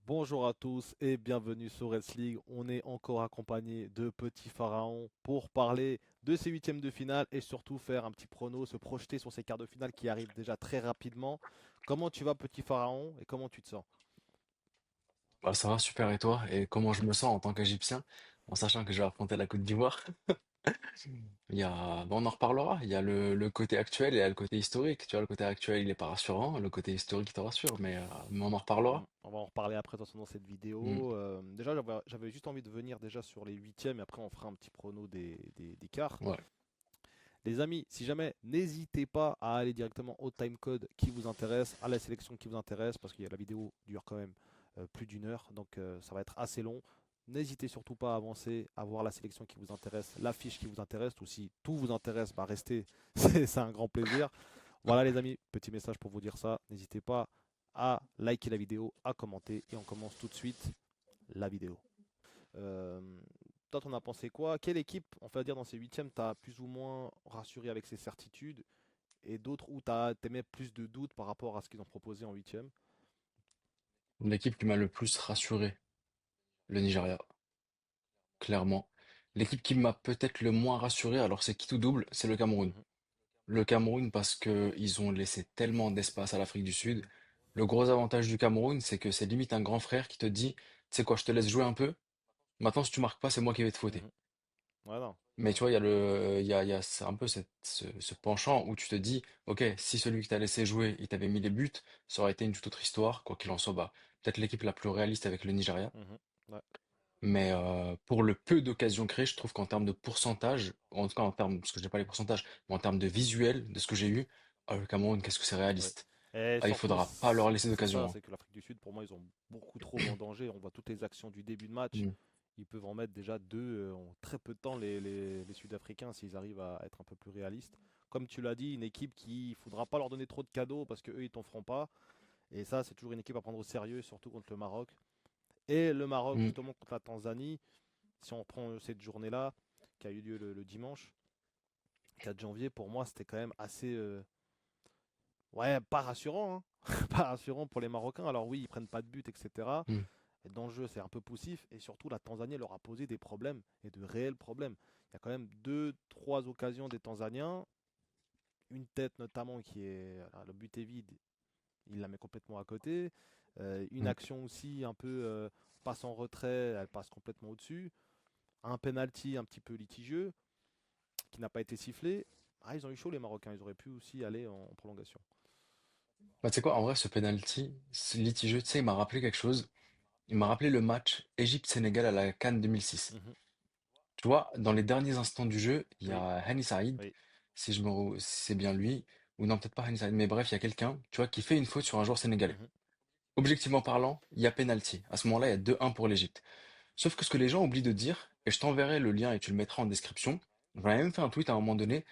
Bonjour à tous et bienvenue sur Reds League. On est encore accompagné de Petit Pharaon pour parler de ces huitièmes de finale et surtout faire un petit prono, se projeter sur ces quarts de finale qui arrivent déjà très rapidement. Comment tu vas, Petit Pharaon, et comment tu te sens? Bah, ça va super et toi? Et comment je me sens en tant qu'Égyptien, en sachant que je vais affronter la Côte d'Ivoire? On en reparlera. Il y a le côté actuel et il y a le côté historique. Tu vois, le côté actuel, il est pas rassurant. Le côté historique, il te rassure. Mais on en reparlera. On va en reparler après de toute façon dans cette Mm. vidéo. Déjà, j'avais juste envie de venir déjà sur les huitièmes et après on fera un petit prono des quarts. Ouais. Les amis, si jamais, n'hésitez pas à aller directement au timecode qui vous intéresse, à la sélection qui vous intéresse, parce que la vidéo dure quand même plus d'une heure, donc ça va être assez long. N'hésitez surtout pas à avancer, à voir la sélection qui vous intéresse, l'affiche qui vous intéresse, ou si tout vous intéresse, bah restez, c'est un grand plaisir. Voilà les amis, petit message pour vous dire ça. N'hésitez pas à liker la vidéo, à commenter, et on commence tout de suite la vidéo. Euh, Toi, t'en as pensé quoi? Quelle équipe, on va dire dans ces huitièmes, t'as plus ou moins rassuré avec ses certitudes et d'autres où t'émets plus de doutes par rapport à ce qu'ils ont proposé en huitième? L'équipe qui m'a le plus rassuré, le Nigeria, clairement. L'équipe qui m'a peut-être le moins rassuré, alors c'est qui tout double, c'est le Cameroun. Mhm, Le Cameroun parce que ils ont laissé tellement d'espace à l'Afrique du Sud. mhm, Le gros avantage du Cameroun, c'est que c'est limite un grand frère qui te dit, tu sais quoi, je te laisse jouer un peu. Maintenant, si tu marques pas, c'est moi qui vais te fouetter. mhm. Ouais, non, Mais tu vois, il y a un peu ce penchant où tu te dis, ok, si celui qui t'a laissé jouer, il t'avait mis les buts, ça aurait été une toute autre histoire. Quoi qu'il en soit, bah, peut-être l'équipe la plus réaliste avec le Nigeria. mhm, ouais. Mais pour le peu d'occasions créées, je trouve qu'en termes de pourcentage, en tout cas en termes, parce que je n'ai pas les pourcentages, mais en termes de visuel, de ce que j'ai eu, le Cameroun, qu'est-ce que c'est Ouais. réaliste. Et Ah, il surtout, faudra pas leur laisser c'est ça, d'occasion, hein. c'est que l'Afrique du Sud, pour moi, ils ont beaucoup trop vendangé. On voit toutes les actions du début de match. Mm, Ils peuvent en mettre déjà deux en très peu de temps, les Sud-Africains, s'ils arrivent à être un peu plus réalistes. Comme tu l'as dit, une équipe qui, il faudra pas leur donner trop de cadeaux parce qu'eux, ils t'en feront pas. Et ça, c'est toujours une équipe à prendre au sérieux, surtout contre le Maroc. Et le Maroc, mm. justement, contre la Tanzanie, si on prend cette journée-là, qui a eu lieu le dimanche 4 janvier, pour moi, c'était quand même assez. Ouais, pas rassurant, hein. Pas rassurant pour les Marocains. Alors oui, ils prennent pas de but, etc. Mm. Et dans le jeu, c'est un peu poussif. Et surtout, la Tanzanie leur a posé des problèmes, et de réels problèmes. Il y a quand même deux, trois occasions des Tanzaniens. Une tête notamment qui est. Le but est vide, il la met complètement à côté. Une Mm. action aussi un peu passe en retrait, elle passe complètement au-dessus. Un penalty un petit peu litigieux qui n'a pas été sifflé. Ah, ils ont eu chaud les Marocains, ils auraient pu aussi aller en prolongation. Bah, tu sais quoi, en vrai, ce penalty, ce litigieux, tu sais, il m'a rappelé quelque chose. Il m'a rappelé le match Égypte-Sénégal à la CAN 2006. Mhm. Tu vois, dans les derniers instants du jeu, il y Oui, a Hani Saïd, oui. si c'est bien lui, ou non, peut-être pas Hani Saïd, mais bref, il y a quelqu'un, tu vois, qui fait une faute sur un joueur sénégalais. Mhm. Objectivement parlant, il y a penalty. À ce moment-là, il y a 2-1 pour l'Égypte. Sauf que ce que les gens oublient de dire, et je t'enverrai le lien et tu le mettras en description, j'en avais même fait un tweet à un moment donné,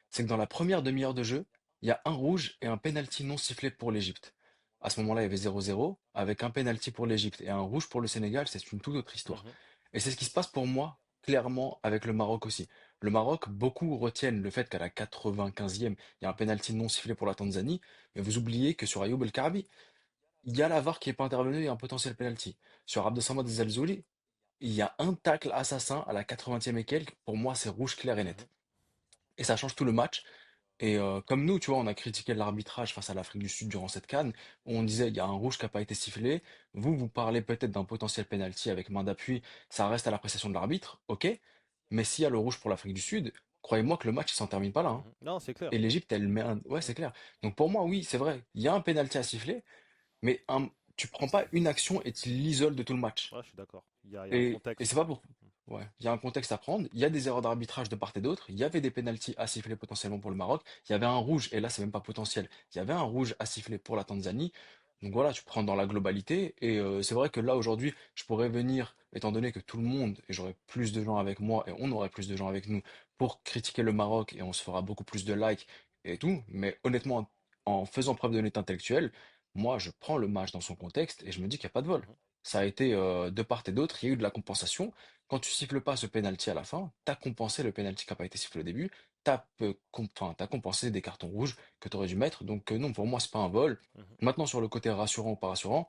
c'est que dans la première demi-heure de jeu, il y a un rouge et un penalty non sifflé pour l'Égypte. À ce moment-là, il y avait 0-0, avec un penalty pour l'Égypte et un rouge pour le Sénégal, c'est une toute autre histoire. Mhm. Et c'est ce qui se passe pour moi, clairement, avec le Maroc aussi. Le Maroc, beaucoup retiennent le fait qu'à la 95e, il y a un penalty non sifflé pour la Tanzanie, mais vous oubliez que sur Ayoub El Kaabi, il y a la VAR qui n'est pas intervenue et un potentiel penalty. Sur Abdesamad Zelzouli, il y a un tacle assassin à la 80e et quelques. Pour moi, c'est rouge clair et Mhm. net. Et ça change tout le match. Et comme nous, tu vois, on a critiqué l'arbitrage face à l'Afrique du Sud durant cette CAN. On disait il y a un rouge qui n'a pas été sifflé. Vous, vous parlez peut-être d'un potentiel penalty avec main d'appui. Ça reste à l'appréciation de l'arbitre, ok. Mais s'il y a le rouge pour l'Afrique du Sud, croyez-moi que le match, il s'en termine pas là, hein. Mhm. Non, c'est clair. Et l'Égypte, elle met un. Ouais, Mhm. c'est clair. Donc pour moi, oui, c'est vrai. Il y a un penalty à siffler, mais tu prends pas une action et tu l'isoles de tout le match. Ouais, je suis d'accord. Il y a un Et c'est contexte. pas pour. Ouais, il y a un contexte à prendre. Il y a des erreurs d'arbitrage de part et d'autre. Il y avait des pénaltys à siffler potentiellement pour le Maroc. Il y avait un rouge, et là, c'est même pas potentiel. Il y avait un rouge à siffler pour la Tanzanie. Donc voilà, tu prends dans la globalité. Et c'est vrai que là, aujourd'hui, je pourrais venir, étant donné que tout le monde, et j'aurai plus de gens avec moi, et on aurait plus de gens avec nous, pour critiquer le Maroc, et on se fera beaucoup plus de likes et tout. Mais honnêtement, en faisant preuve d'honnêteté intellectuelle, moi, je prends le match dans son contexte, et je me dis qu'il n'y a pas de vol. Mhm. Ça a été de part et d'autre, il y a eu de la compensation. Quand tu siffles pas ce penalty à la fin, tu as compensé le penalty qui n'a pas été sifflé au début, t'as compensé des cartons rouges que tu aurais dû mettre. Donc non, pour moi, c'est pas un vol. Mhm. Maintenant, sur le côté rassurant ou pas rassurant,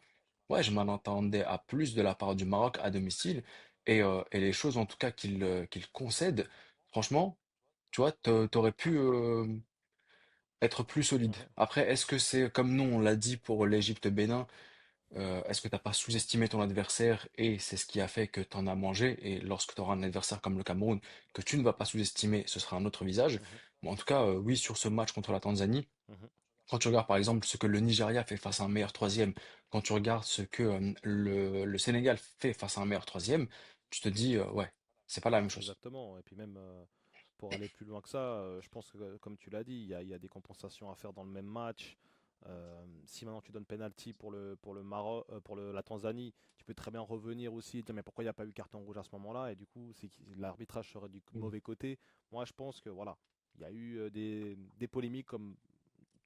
ouais, je m'en attendais à plus de la part du Maroc à domicile. Et les choses, en tout cas, qu'il concède, franchement, tu vois, t'aurais pu être plus solide. Mhm, Après, est-ce que c'est comme nous, on l'a dit pour l'Égypte-Bénin, est-ce que t'as pas sous-estimé ton adversaire et c'est ce qui a fait que t'en as mangé? Et lorsque tu auras un adversaire comme le Cameroun, que tu ne vas pas sous-estimer, ce sera un autre visage. mhm, Mais en tout cas, oui, sur ce match contre la Tanzanie, mhm. quand tu regardes par exemple ce que le Nigeria fait face à un meilleur troisième, quand tu regardes ce que le Sénégal fait face à un meilleur troisième, tu te dis, ouais, c'est pas la même chose. Exactement. Et puis même pour aller plus loin que ça, je pense que comme tu l'as dit, il y a des compensations à faire dans le même match. Si maintenant tu donnes penalty pour le Maroc, la Tanzanie, tu peux très bien revenir aussi et dire mais pourquoi il n'y a pas eu carton rouge à ce moment-là? Et du coup, l'arbitrage serait du Mm. mauvais côté. Moi, je pense que voilà, il y a eu des polémiques comme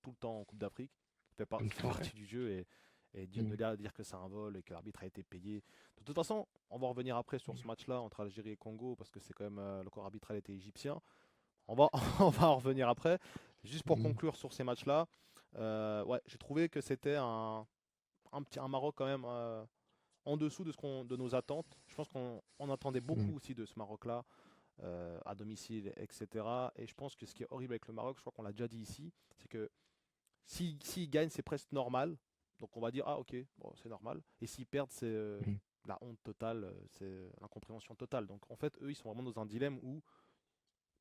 tout le temps en Coupe d'Afrique. Une Ça fait fois, ouais. partie du jeu et de Mm. là à dire que c'est un vol et que l'arbitre a été payé. De toute façon, on va revenir après sur ce match-là entre Algérie et Congo parce que c'est quand même le corps arbitral était égyptien. On va, on va en revenir après. Juste pour Mm. conclure sur ces matchs-là, ouais, j'ai trouvé que c'était un Maroc quand même en dessous de nos attentes. Je pense qu'on attendait Mm. beaucoup aussi de ce Maroc-là à domicile, etc. Et je pense que ce qui est horrible avec le Maroc, je crois qu'on l'a déjà dit ici, c'est que s'ils gagnent, c'est presque normal. Donc on va dire, ah ok, bon, c'est normal. Et s'ils perdent, c'est Mm. la honte totale, c'est l'incompréhension totale. Donc en fait, eux, ils sont vraiment dans un dilemme où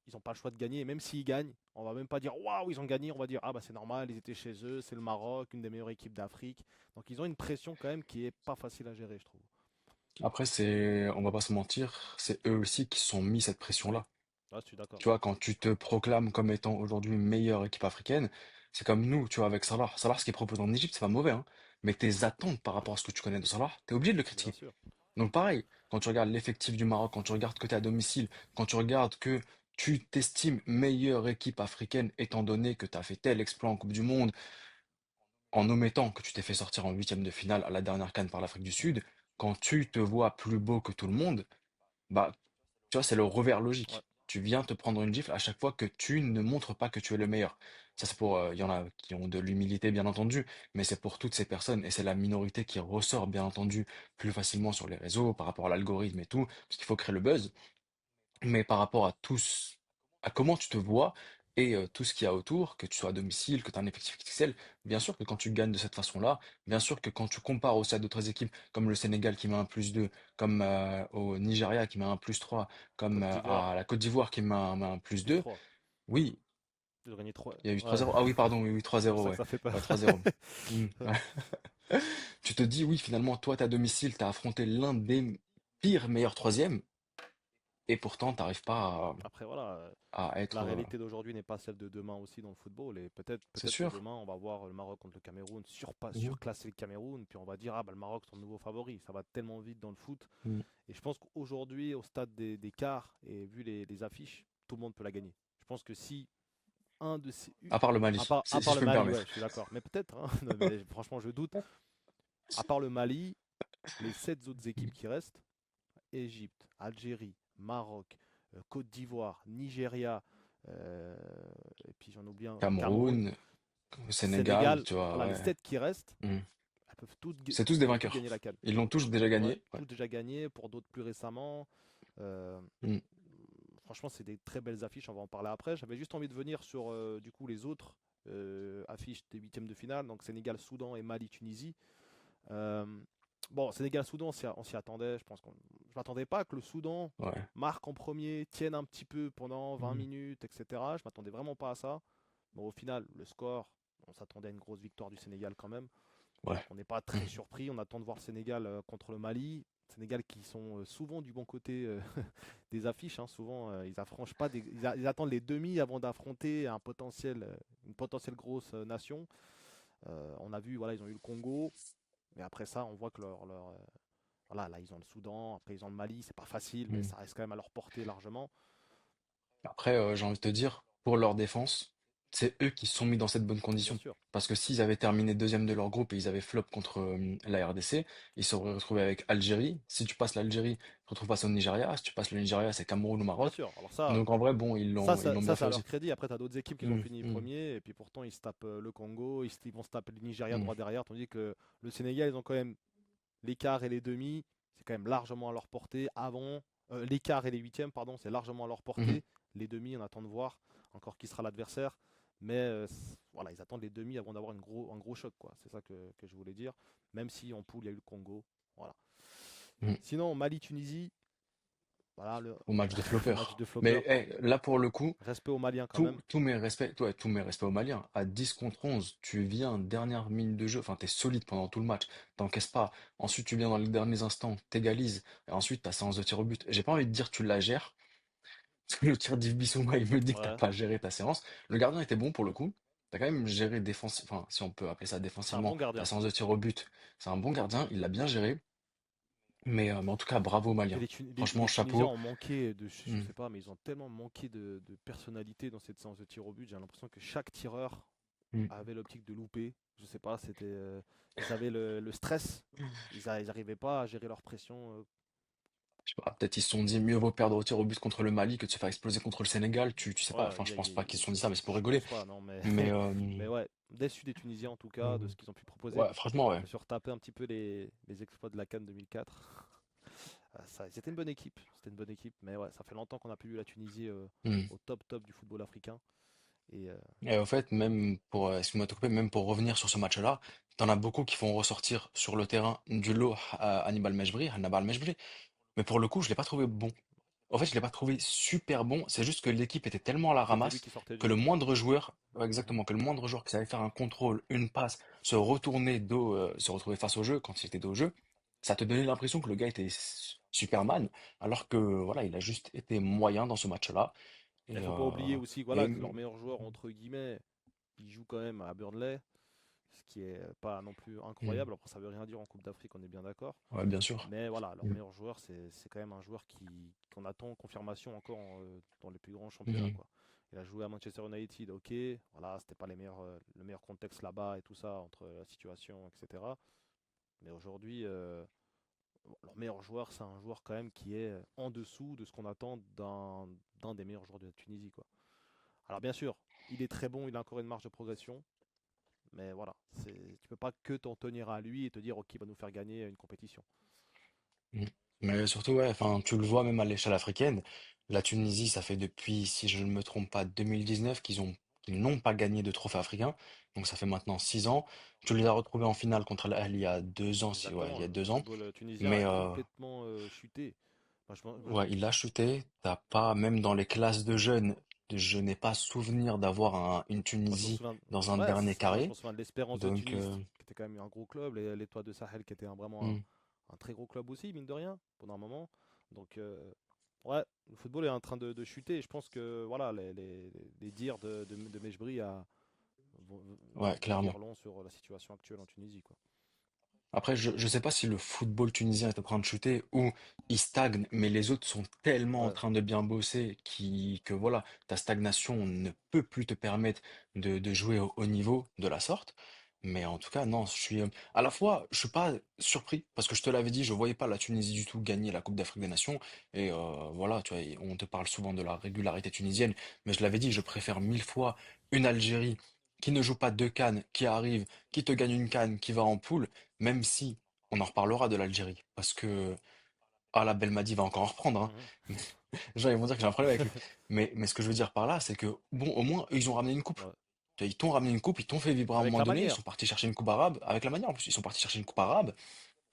ils n'ont pas le choix de gagner. Et même s'ils gagnent, on va même pas dire, waouh, ils ont gagné. On va dire, ah bah c'est normal, ils étaient chez eux, c'est le Maroc, une des meilleures équipes d'Afrique. Donc ils ont une pression quand même qui est pas facile à gérer, je trouve. Après, on va pas se mentir, c'est eux aussi qui se sont mis cette Oui, pression-là. là, je suis d'accord. Tu vois, quand tu te proclames comme étant aujourd'hui meilleure équipe africaine, c'est comme nous, tu vois, avec Salah. Salah, ce qu'il propose en Égypte, c'est pas mauvais, hein. Mais tes attentes par rapport à ce que tu connais de Salah, t'es obligé de le Bien critiquer. sûr. Donc pareil, quand tu regardes l'effectif du Maroc, quand tu regardes que tu es à domicile, quand tu regardes que tu t'estimes meilleure équipe africaine étant donné que tu as fait tel exploit en Coupe du Monde, en omettant que tu t'es fait sortir en huitième de finale à la dernière CAN par l'Afrique du Sud, quand tu te vois plus beau que tout le monde, bah tu vois, c'est le revers Ouais. logique. Tu viens te prendre une gifle à chaque fois que tu ne montres pas que tu es le meilleur. Ça, c'est pour, il y en a qui ont de l'humilité, bien entendu, mais c'est pour toutes ces personnes, et c'est la minorité qui ressort, bien entendu, plus facilement sur les réseaux, par rapport à l'algorithme et tout, parce qu'il faut créer le buzz. Mais par rapport à tous, à comment tu te vois et tout ce qu'il y a autour, que tu sois à domicile, que tu as un effectif XXL, bien sûr que quand tu gagnes de cette façon-là, bien sûr que quand tu compares aussi à d'autres équipes, comme le Sénégal qui met un +2, comme au Nigeria qui met un +3, comme Côte d'Ivoire, à la Côte d'Ivoire qui met un plus +2, 3. oui, Ils ont gagné 3. il y a eu Ouais, 3-0. Ah oui, pardon, oui, oui, c'est pour 3-0, ça que ouais. ça fait Ouais, peur. 3-0. Hmm. Tu te dis, oui, finalement, toi, t'es à domicile, t'as affronté l'un des pires meilleurs troisièmes, et pourtant, t'arrives pas Après, voilà, à la être. réalité d'aujourd'hui n'est pas celle de demain aussi dans le football. Et C'est peut-être que sûr. demain, on va voir le Maroc contre le Cameroun Mhm. surclasser le Cameroun. Puis on va dire, ah bah le Maroc, c'est le nouveau favori. Ça va tellement vite dans le foot. Mhm. Et je pense qu'aujourd'hui, au stade des quarts, et vu les affiches, tout le monde peut la gagner. Je pense que si un de ces. À part le Mali, À si part je le peux me Mali, ouais, permettre. je suis d'accord. Mais peut-être, hein, non, mais franchement, je doute. À part le Mali, les 7 autres équipes qui restent, Égypte, Algérie, Maroc, Côte d'Ivoire, Nigeria, euh, et puis j'en oublie un, Cameroun, Cameroun, Sénégal, Sénégal, tu vois, voilà, les ouais. 7 qui restent, Mhm. C'est tous elles des peuvent toutes vainqueurs. gagner la CAN. Ils l'ont tous déjà Ouais, gagné. Ouais. tous déjà gagnés, pour d'autres plus récemment. Euh, Mhm. Franchement, c'est des très belles affiches, on va en parler après. J'avais juste envie de venir sur du coup les autres affiches des huitièmes de finale, donc Sénégal, Soudan et Mali, Tunisie. Euh, bon, Sénégal-Soudan, on s'y attendait. Je m'attendais pas que le Soudan Ouais. marque en premier, tienne un petit peu pendant 20 Mhm. minutes, etc. Je m'attendais vraiment pas à ça. Bon, au final, le score, on s'attendait à une grosse victoire du Sénégal quand même. Ouais. Donc on n'est pas très Mhm. surpris. On attend de voir le Sénégal contre le Mali. Sénégal qui sont souvent du bon côté des affiches, hein. Souvent, ils affranchissent pas ils attendent les demi avant d'affronter une potentielle grosse nation. On a vu, voilà, ils ont eu le Congo. Mais après ça, on voit que voilà, là, ils ont le Soudan, après ils ont le Mali, c'est pas facile, mais Mhm. ça reste quand même à leur portée largement. Après, j'ai envie de te dire, pour leur défense, c'est eux qui se sont mis dans cette bonne Bien condition. sûr. Parce que s'ils avaient terminé deuxième de leur groupe et ils avaient flop contre la RDC, ils se seraient retrouvés avec Algérie. Si tu passes l'Algérie, tu te retrouves face au Nigeria. Si tu passes le Nigeria, c'est Cameroun ou Bien Maroc. sûr. Alors Donc en vrai, bon, ils l'ont bien ça a leur choisi. crédit. Après, tu as d'autres équipes qui ont Mhm. fini Mhm. premier, et puis pourtant, ils se tapent le Congo, ils vont se taper le Nigeria Mhm. droit derrière, tandis que le Sénégal, ils ont quand même les quarts et les demi, c'est quand même largement à leur portée. Avant, les quarts et les huitièmes, pardon, c'est largement à leur Mhm. portée. Les demi, on attend de voir encore qui sera l'adversaire. Mais voilà, ils attendent les demi avant d'avoir un gros choc, quoi. C'est ça que je voulais dire. Même si en poule, il y a eu le Congo. Voilà. Mhm. Sinon, Mali-Tunisie, voilà Au match de le flopper. match de flopper. Mais là, pour le coup, Respect aux Maliens quand même. tous mes respects, ouais, tous mes respects aux Maliens. À 10 contre 11, tu viens dernière minute de jeu, enfin, t'es solide pendant tout le match, t'encaisses pas. Ensuite, tu viens dans les derniers instants, t'égalises. Et ensuite, ta séance de tir au but. J'ai pas envie de dire tu la gères, parce que le tir d'Yves Bissouma, il me dit que t'as Ouais. pas géré ta séance. Le gardien était bon pour le coup. T'as quand même géré enfin, si on peut appeler ça C'est un défensivement, bon ta gardien. séance de tir au but. C'est un bon gardien, il l'a bien géré. Mais en tout cas, bravo aux Et Maliens. Franchement, Les Tunisiens chapeau. ont manqué de, je Hmm. sais pas, mais ils ont tellement manqué de personnalité dans cette séance de tir au but. J'ai l'impression que chaque tireur Hmm. avait l'optique de louper. Je sais pas, ils avaient le stress. Ils arrivaient pas à gérer leur pression. Je sais pas, peut-être ils se sont dit mieux vaut perdre au tir au but contre le Mali que de se faire exploser contre le Sénégal. Tu sais pas, Ouais, enfin, je pense pas qu'ils se sont dit ça, mais c'est pour je rigoler. pense pas, non, mais, Mais mais ouais, déçu des Tunisiens en tout cas, de euh, ce qu'ils ont pu proposer. ouais, franchement, Je ouais. me suis retapé un petit peu les exploits de la CAN 2004. C'était une bonne équipe, mais ouais, ça fait longtemps qu'on a plus vu la Tunisie Hmm. au top du football africain. Et Et au fait, même pour, excuse-moi de te couper, même pour revenir sur ce match-là, t'en as beaucoup qui font ressortir sur le terrain du lot Hannibal Mejbri. Mais pour le coup, je l'ai pas trouvé bon. En fait, je l'ai pas trouvé super bon. C'est juste que l'équipe était tellement à la c'était lui ramasse qui sortait que du le lot. moindre joueur, ouais, Mhm. exactement, que le moindre joueur qui savait faire un contrôle, une passe, se retourner dos, se retrouver face au jeu quand il était dos au jeu, ça te donnait l'impression que le gars était Superman, alors que voilà, il a juste été moyen dans ce match-là. Il Et, faut pas oublier aussi et voilà, que leur meilleur joueur, entre guillemets, il joue quand même à Burnley, ce qui est pas non plus hmm, incroyable. Après, ça veut rien dire en Coupe d'Afrique, on est bien d'accord. ouais, bien sûr. Mais voilà, leur Hmm, meilleur joueur, c'est quand même un joueur qu'on attend confirmation encore dans les plus grands championnats, mhm, quoi. Il a joué à Manchester United, ok, voilà, c'était pas le meilleur contexte là-bas et tout ça, entre la situation, etc. Mais aujourd'hui, leur meilleur joueur, c'est un joueur quand même qui est en dessous de ce qu'on attend d'un des meilleurs joueurs de la Tunisie, quoi. Alors bien sûr, il est très bon, il a encore une marge de progression, mais voilà, tu peux pas que t'en tenir à lui et te dire ok, il va nous faire gagner une compétition. hmm. Mais surtout, ouais, enfin, tu le vois même à l'échelle africaine. La Tunisie, ça fait depuis, si je ne me trompe pas, 2019 qu'ils n'ont pas gagné de trophée africain. Donc ça fait maintenant 6 ans. Tu les as retrouvés en finale contre l'Al il y a 2 ans, si, ouais, il Exactement, y a le 2 ans. football tunisien Mais a complètement chuté. ouais, il a chuté. T'as pas, même dans les classes de jeunes, je n'ai pas souvenir d'avoir une Moi, je me Tunisie souviens, dans un ouais, dernier moi je me carré. souviens de l'Espérance de Donc, Tunis, qui était quand même un gros club, l'Étoile de Sahel qui était vraiment hmm, un très gros club aussi, mine de rien, pendant un moment. Donc, ouais, le football est en train de chuter. Et je pense que voilà, les dires de Mejbri ouais, vont dire clairement. long sur la situation actuelle en Tunisie, quoi. Après, je ne sais pas si le football tunisien est en train de chuter ou il stagne, mais les autres sont tellement en Ouais, train de bien bosser que voilà, ta stagnation ne peut plus te permettre de jouer au haut niveau de la sorte. Mais en tout cas, non, à la fois, je suis pas surpris parce que je te l'avais dit, je voyais pas la Tunisie du tout gagner la Coupe d'Afrique des Nations. Et voilà, tu vois, on te parle souvent de la régularité tunisienne, mais je l'avais dit, je préfère 1000 fois une Algérie qui ne joue pas deux CAN, qui arrive, qui te gagne une CAN, qui va en poule. Même si on en reparlera de l'Algérie, parce que la Belmadi va encore en reprendre, hein. mhm. Les gens ils vont dire que j'ai un problème avec lui. Mais ce que je veux dire par là, c'est que bon, au moins ils ont ramené une coupe. Ouais. Tu vois, ils t'ont ramené une coupe, ils t'ont fait vibrer à un Avec moment la donné. Ils manière. sont partis chercher une coupe arabe avec la manière. En plus, ils sont partis chercher une coupe arabe.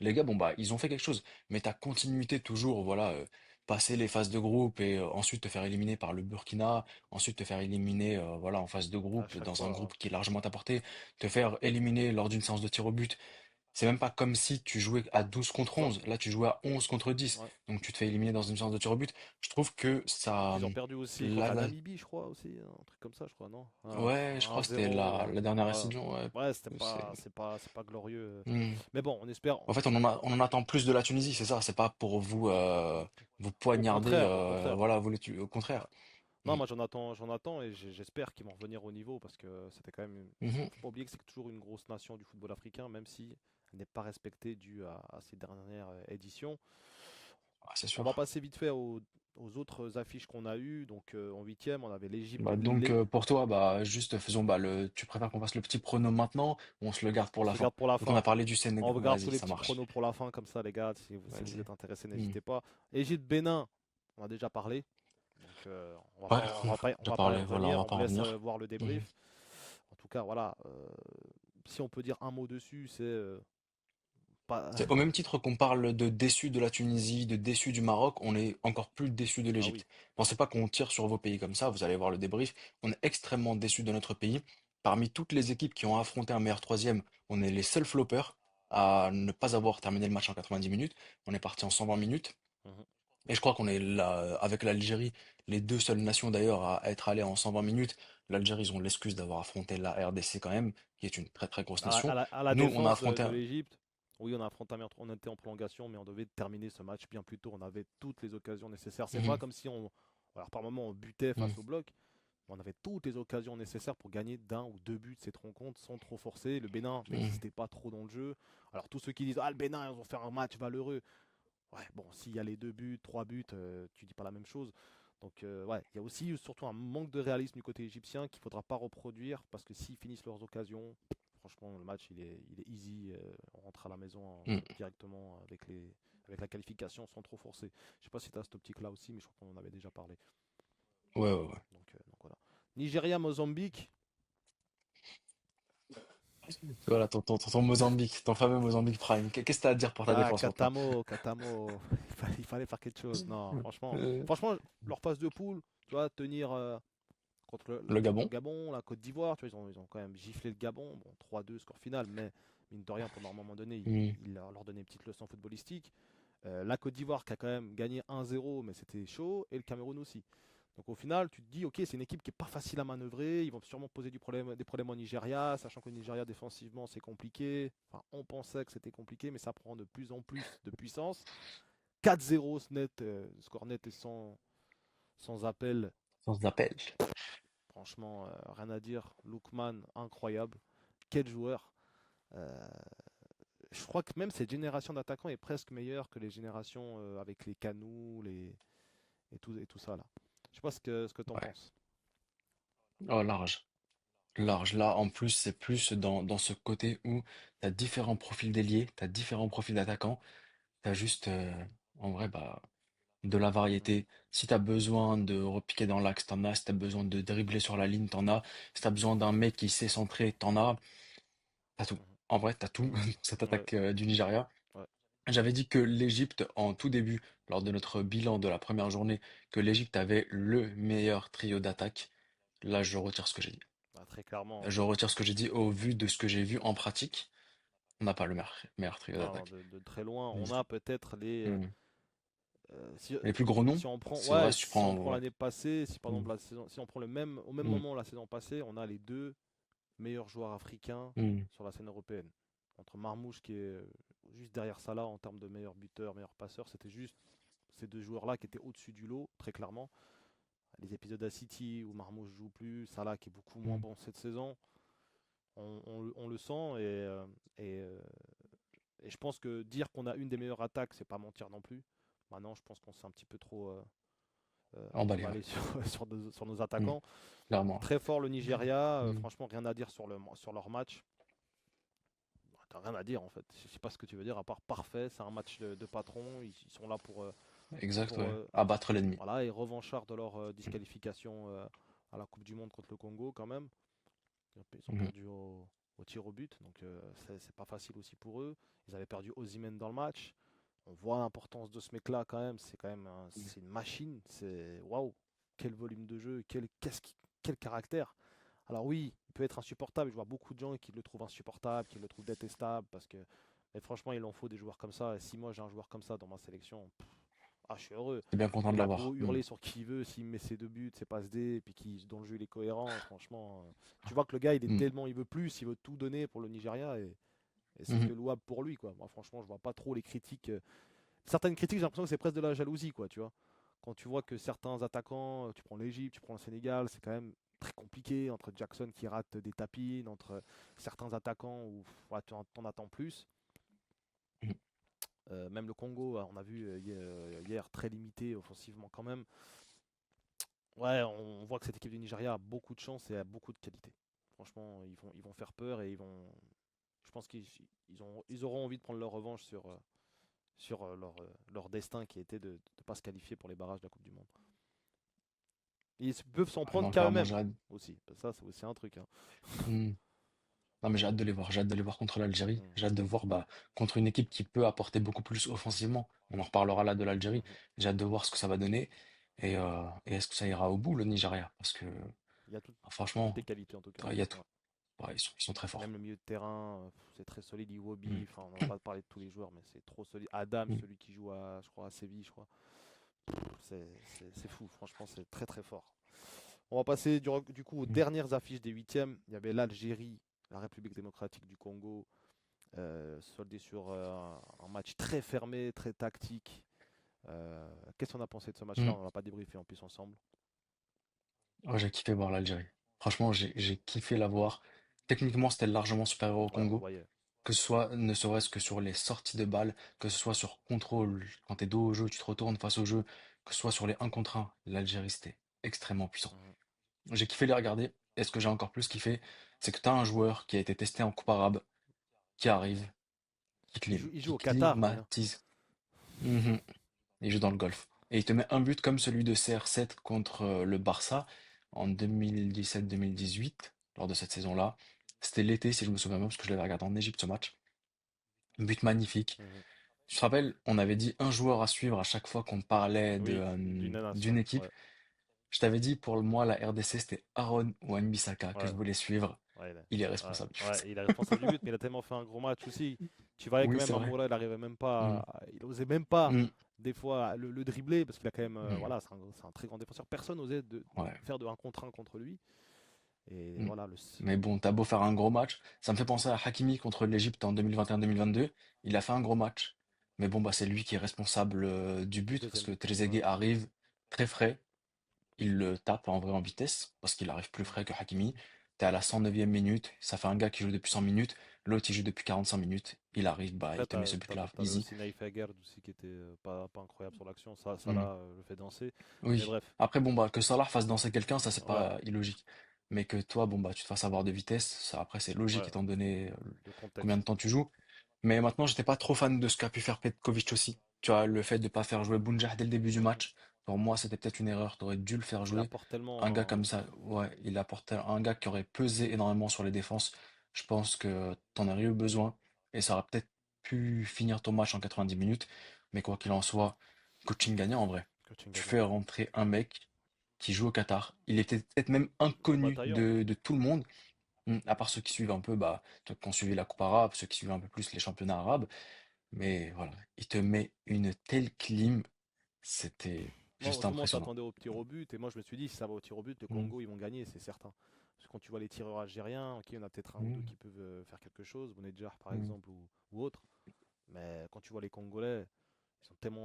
Les gars, bon bah, ils ont fait quelque chose. Mais ta continuité toujours, voilà, passer les phases de groupe et ensuite te faire éliminer par le Burkina, ensuite te faire éliminer, voilà, en phase de À groupe chaque dans un fois, groupe qui est largement à ta portée, te faire éliminer lors d'une séance de tir au but. C'est même pas comme si tu jouais à 12 c'est contre ça. 11. Là, tu jouais à 11 contre 10. Ouais. Donc, tu te fais éliminer dans une séance de tir au but. Je trouve que ça. Ils ont perdu aussi contre Là, la là, Namibie, je crois, aussi, un truc comme ça, je crois, non? ouais, je crois que c'était 1-0. la dernière Ouais, décision. Ouais, ouais, c'est. c'est pas glorieux. Hmm. Mais bon, on espère. En fait, on en attend plus de la Tunisie, c'est ça. C'est pas pour vous poignarder. Au contraire. Voilà, vous les tuer. Au Ouais. contraire. Non, Hmm. moi j'en attends et j'espère qu'ils vont revenir au niveau parce que c'était quand même. Mhm. Faut pas oublier que c'est toujours une grosse nation du football africain, même si elle n'est pas respectée dû à ces dernières éditions. Ah, c'est On va sûr. passer vite fait aux autres affiches qu'on a eues. Donc en huitième, on avait l'Égypte. Bah, donc pour toi, bah juste faisons bah le. Tu préfères qu'on fasse le petit prono maintenant ou on se le garde pour On la se le fin? garde pour la Donc on a fin. parlé du On Sénégal. regarde tous Vas-y, les ça petits marche. pronos pour la fin, comme ça, les gars. Si vous Vas-y. êtes intéressés, Hmm. n'hésitez pas. Égypte-Bénin, on a déjà parlé. Donc Ouais, on j'ai va pas y parlé, voilà, on revenir. va On pas vous en laisse revenir. voir le Hmm. débrief. En tout cas, voilà. Si on peut dire un mot dessus, c'est pas. C'est au même titre qu'on parle de déçus de la Tunisie, de déçus du Maroc, on est encore plus déçus de Ah oui. l'Égypte. Pensez pas qu'on tire sur vos pays comme ça, vous allez voir le débrief. On est extrêmement déçus de notre pays. Parmi toutes les équipes qui ont affronté un meilleur troisième, on est les seuls floppers à ne pas avoir terminé le match en 90 minutes. On est parti en 120 minutes. Mhm. Et je crois qu'on est là, avec l'Algérie, les deux seules nations d'ailleurs à être allées en 120 minutes. L'Algérie, ils ont l'excuse d'avoir affronté la RDC quand même, qui est une très très grosse nation. À la Nous, on a défense affronté de l'Égypte, oui, on était en prolongation, mais on devait terminer ce match bien plus tôt. On avait toutes les occasions nécessaires. C'est pas Mhm, comme si on. Alors, par moment, on butait mhm, face au bloc. On avait toutes les occasions nécessaires pour gagner d'un ou deux buts cette rencontre sans trop forcer. Le Bénin mhm, n'existait pas trop dans le jeu. Alors, tous ceux qui disent ah, le Bénin, ils vont faire un match valeureux. Ouais, bon, s'il y a les deux buts, trois buts, tu dis pas la même chose. Donc, ouais, il y a aussi surtout un manque de réalisme du côté égyptien qu'il faudra pas reproduire parce que s'ils finissent leurs occasions, franchement, le match il est easy. On rentre à la maison mhm. directement avec la qualification sans trop forcer. Je sais pas si tu as cette optique-là aussi, mais je crois qu'on en avait déjà parlé. Ouais, ouais, ouais. Donc voilà. Nigeria, Mozambique. Voilà, ton Mozambique, ton fameux Mozambique Prime. Qu'est-ce que t'as à dire pour ta Ah, défense maintenant? Katamo, il fallait faire quelque chose. Non, Euh, franchement, leur phase de poule, tu vois, tenir contre le le Gabon? Gabon, la Côte d'Ivoire, tu vois, ils ont quand même giflé le Gabon. Bon, 3-2 score final, mais mine de rien, pendant un moment donné, Mhm, il leur donnait une petite leçon footballistique. La Côte d'Ivoire qui a quand même gagné 1-0, mais c'était chaud, et le Cameroun aussi. Donc au final, tu te dis, ok, c'est une équipe qui n'est pas facile à manœuvrer. Ils vont sûrement poser des problèmes au Nigeria, sachant que le Nigeria défensivement c'est compliqué. Enfin, on pensait que c'était compliqué, mais ça prend de plus en plus de puissance. 4-0 net, score net et sans appel. sans appel. Franchement, rien à dire. Lookman, incroyable. Quel joueur. Euh, je crois que même cette génération d'attaquants est presque meilleure que les générations avec les Canous et tout ça là. Je sais pas ce que tu en Ouais. penses. Oh, large. Large. Là, en plus, c'est plus dans ce côté où t'as différents profils d'ailiers, t'as différents profils d'attaquants, t'as juste, en vrai, bah, de la Mhm, variété. Si t'as besoin de repiquer dans l'axe, t'en as. Si t'as besoin de dribbler sur la ligne, t'en as. Si t'as besoin d'un mec qui sait centrer, t'en as. T'as tout. mhm, En vrai, t'as tout mhm. dans cette Ouais, attaque du Nigeria. ouais. J'avais dit que l'Égypte, en tout début, lors de notre bilan de la première journée, que l'Égypte avait le meilleur trio d'attaque. Là, je retire ce que j'ai dit. Bah, très clairement. Je retire ce que j'ai dit au vu de ce que j'ai vu en pratique. On n'a pas le meilleur trio Non, d'attaque. de très loin. On Du a tout. peut-être Hmm. Les plus gros si, noms, si on prend, c'est vrai, ouais, si tu si on prends. prend Ouais. l'année passée, si par Hmm. exemple la saison, si on prend au même Hmm. moment la saison passée, on a les deux meilleurs joueurs africains Hmm. sur la scène européenne. Entre Marmouche qui est juste derrière Salah en termes de meilleur buteur, meilleur passeur, c'était juste ces deux joueurs-là qui étaient au-dessus du lot, très clairement. Les épisodes à City où Marmouche joue plus, Salah qui est beaucoup moins Hmm. bon cette saison, on le sent et, euh, et je pense que dire qu'on a une des meilleures attaques, c'est pas mentir non plus. Maintenant, je pense qu'on s'est un petit peu trop Emballé, ouais. emballé sur nos Hmm. attaquants. Clairement. Très fort le Nigeria, Hmm. franchement rien à dire sur leur match. T'as rien à dire en fait. Je sais pas ce que tu veux dire à part parfait. C'est un match de patron. Ils sont là Exact, pour ouais. Abattre l'ennemi. voilà et revanchards de leur Hmm. disqualification à la Coupe du Monde contre le Congo quand même. Ils ont Hmm. perdu au tir au but, donc c'est pas facile aussi pour eux. Ils avaient perdu Osimhen dans le match. On voit l'importance de ce mec-là quand même. C'est quand même c'est une machine. C'est waouh, quel volume de jeu, quel caractère. Alors oui, il peut être insupportable. Je vois beaucoup de gens qui le trouvent insupportable, qui le trouvent détestable parce que. Mais franchement, il en faut des joueurs comme ça. Et si moi j'ai un joueur comme ça dans ma sélection, ah, je suis heureux. T'es bien content de Il a beau l'avoir. Hmm. hurler sur qui il veut, s'il met ses deux buts, ses passes D, et puis dont le jeu il est cohérent, franchement, tu vois que le gars il est Hmm. tellement, il veut plus, il veut tout donner pour le Nigeria et c'est Hmm. que louable pour lui quoi. Moi franchement, je vois pas trop les critiques. Certaines critiques, j'ai l'impression que c'est presque de la jalousie quoi, tu vois. Quand tu vois que certains attaquants, tu prends l'Égypte, tu prends le Sénégal, c'est quand même très compliqué entre Jackson qui rate des tapines, entre certains attaquants où ouais, t'en attends plus. Hmm. Même le Congo, on a vu hier, très limité offensivement quand même. Ouais, on voit que cette équipe du Nigeria a beaucoup de chance et a beaucoup de qualité. Franchement, ils vont faire peur et je pense ils auront envie de prendre leur revanche sur leur destin qui était de ne pas se qualifier pour les barrages de la Coupe du Monde. Ils peuvent s'en Ah prendre non, qu'à clairement, eux-mêmes aussi. Ça, c'est aussi un truc, hein. Hmm. Non, mais j'ai hâte de les voir. J'ai hâte de les voir contre l'Algérie. Mhm, J'ai hâte de voir bah, contre une équipe qui peut apporter beaucoup plus offensivement. On en reparlera là de l'Algérie. mhm. J'ai hâte de voir ce que ça va donner. Et est-ce que ça ira au bout, le Nigeria? Parce que Il y a toutes franchement, les qualités en tout cas. il y a tout. Ouais. Ouais, ils sont très Même forts. le milieu de terrain, c'est très solide. Hmm. Iwobi, enfin, on va pas parler de tous les joueurs, mais c'est trop solide. Adam, Hmm. celui qui joue je crois, à Séville, je crois. C'est fou, franchement, c'est très très fort. On va passer du coup aux Hmm. dernières affiches des huitièmes. Il y avait l'Algérie, la République démocratique du Congo, soldé sur un match très fermé, très tactique. Qu'est-ce qu'on a pensé de ce match-là? Hmm. On n'en a pas débriefé en plus ensemble. Oh, j'ai kiffé voir l'Algérie. Franchement, j'ai kiffé la voir. Techniquement, c'était largement supérieur au Ouais, on le Congo. voyait. Que ce soit, ne serait-ce que sur les sorties de balles, que ce soit sur contrôle, quand t'es dos au jeu, tu te retournes face au jeu, que ce soit sur les 1 contre 1, l'Algérie, c'était extrêmement puissant. Mhm. J'ai kiffé les regarder, et ce que j'ai encore plus kiffé, c'est que t'as un joueur qui a été testé en Coupe arabe, qui arrive, Il joue qui au Qatar, lui, hein. climatise. Mhm. Il joue dans le golf. Et il te met un but comme celui de CR7 contre le Barça en 2017-2018, lors de cette saison-là. C'était l'été, si je me souviens bien, parce que je l'avais regardé en Égypte ce match. Un but magnifique. Mhm. Tu te rappelles, on avait dit un joueur à suivre à chaque fois qu'on parlait Oui, d'une d'une nation. équipe. Ouais, Je t'avais dit, pour moi, la RDC, c'était Aaron Wan-Bissaka que ouais, je voulais suivre. ouais, Il est ouais, responsable du ouais, but. il est responsable du but, mais il a tellement fait un gros match aussi. Tu voyais que Oui, c'est même vrai. Amoura, il arrivait même pas, Mm, il osait même pas mm, des fois le dribbler parce qu'il a quand même, mm. voilà, c'est un très grand défenseur. Personne n'osait Ouais. faire de un contre un contre lui. Et Mm. voilà, Mais bon, t'as beau faire un gros match, ça me fait penser à Hakimi contre l'Égypte en 2021-2022. Il a fait un gros match, mais bon, bah, c'est lui qui est responsable du du but parce deuxième que but. Ouais. Trezeguet arrive très frais, il le tape en vrai en vitesse parce qu'il arrive plus Mhm. frais que Hakimi. T'es à la 109e minute, ça fait un gars qui joue depuis 100 minutes, l'autre il joue depuis 45 minutes, il arrive, bah, Après, il te met ce but-là, t'avais easy. aussi Naïf Aguerd aussi qui était pas incroyable sur l'action. Ça Mm. là, le fait danser. Mais Oui. bref, Après, bon, bah, que Salah fasse danser quelqu'un, ça c'est ouais, pas illogique. Mais que toi, bon, bah, tu te fasses avoir de vitesse, ça après c'est logique ouais, étant donné le combien de contexte. temps tu joues. Mais maintenant, j'étais pas trop fan de ce qu'a pu faire Petkovic aussi. Tu vois, le fait de pas faire jouer Bounjah dès le début du Mhm. match, pour moi, c'était peut-être une erreur. T'aurais dû le faire Il jouer. apporte Un gars tellement, comme ça, ouais, il apportait un gars qui aurait pesé énormément sur les défenses. Je pense que t'en aurais eu besoin. Et ça aurait peut-être pu finir ton match en 90 minutes. Mais quoi qu'il en soit, coaching gagnant en vrai. coaching Tu gagnant. fais rentrer un mec qui joue au Qatar. Il était peut-être même Le inconnu bataillon. de tout le monde. À part ceux qui suivent un peu, bah, ceux qui ont suivi la Coupe arabe, ceux qui suivent un peu plus les championnats arabes. Mais voilà, il te met une telle clim, c'était Bon, juste tout le monde impressionnant. s'attendait au tir au but, et moi je me suis dit, si ça va au tir au but, le Mm, Congo ils vont gagner, c'est certain. Parce que quand tu vois les tireurs algériens, ok, il y en a peut-être un ou deux mm, qui peuvent faire quelque chose, Bounedjah par mm, exemple ou autre, mais quand tu vois les Congolais,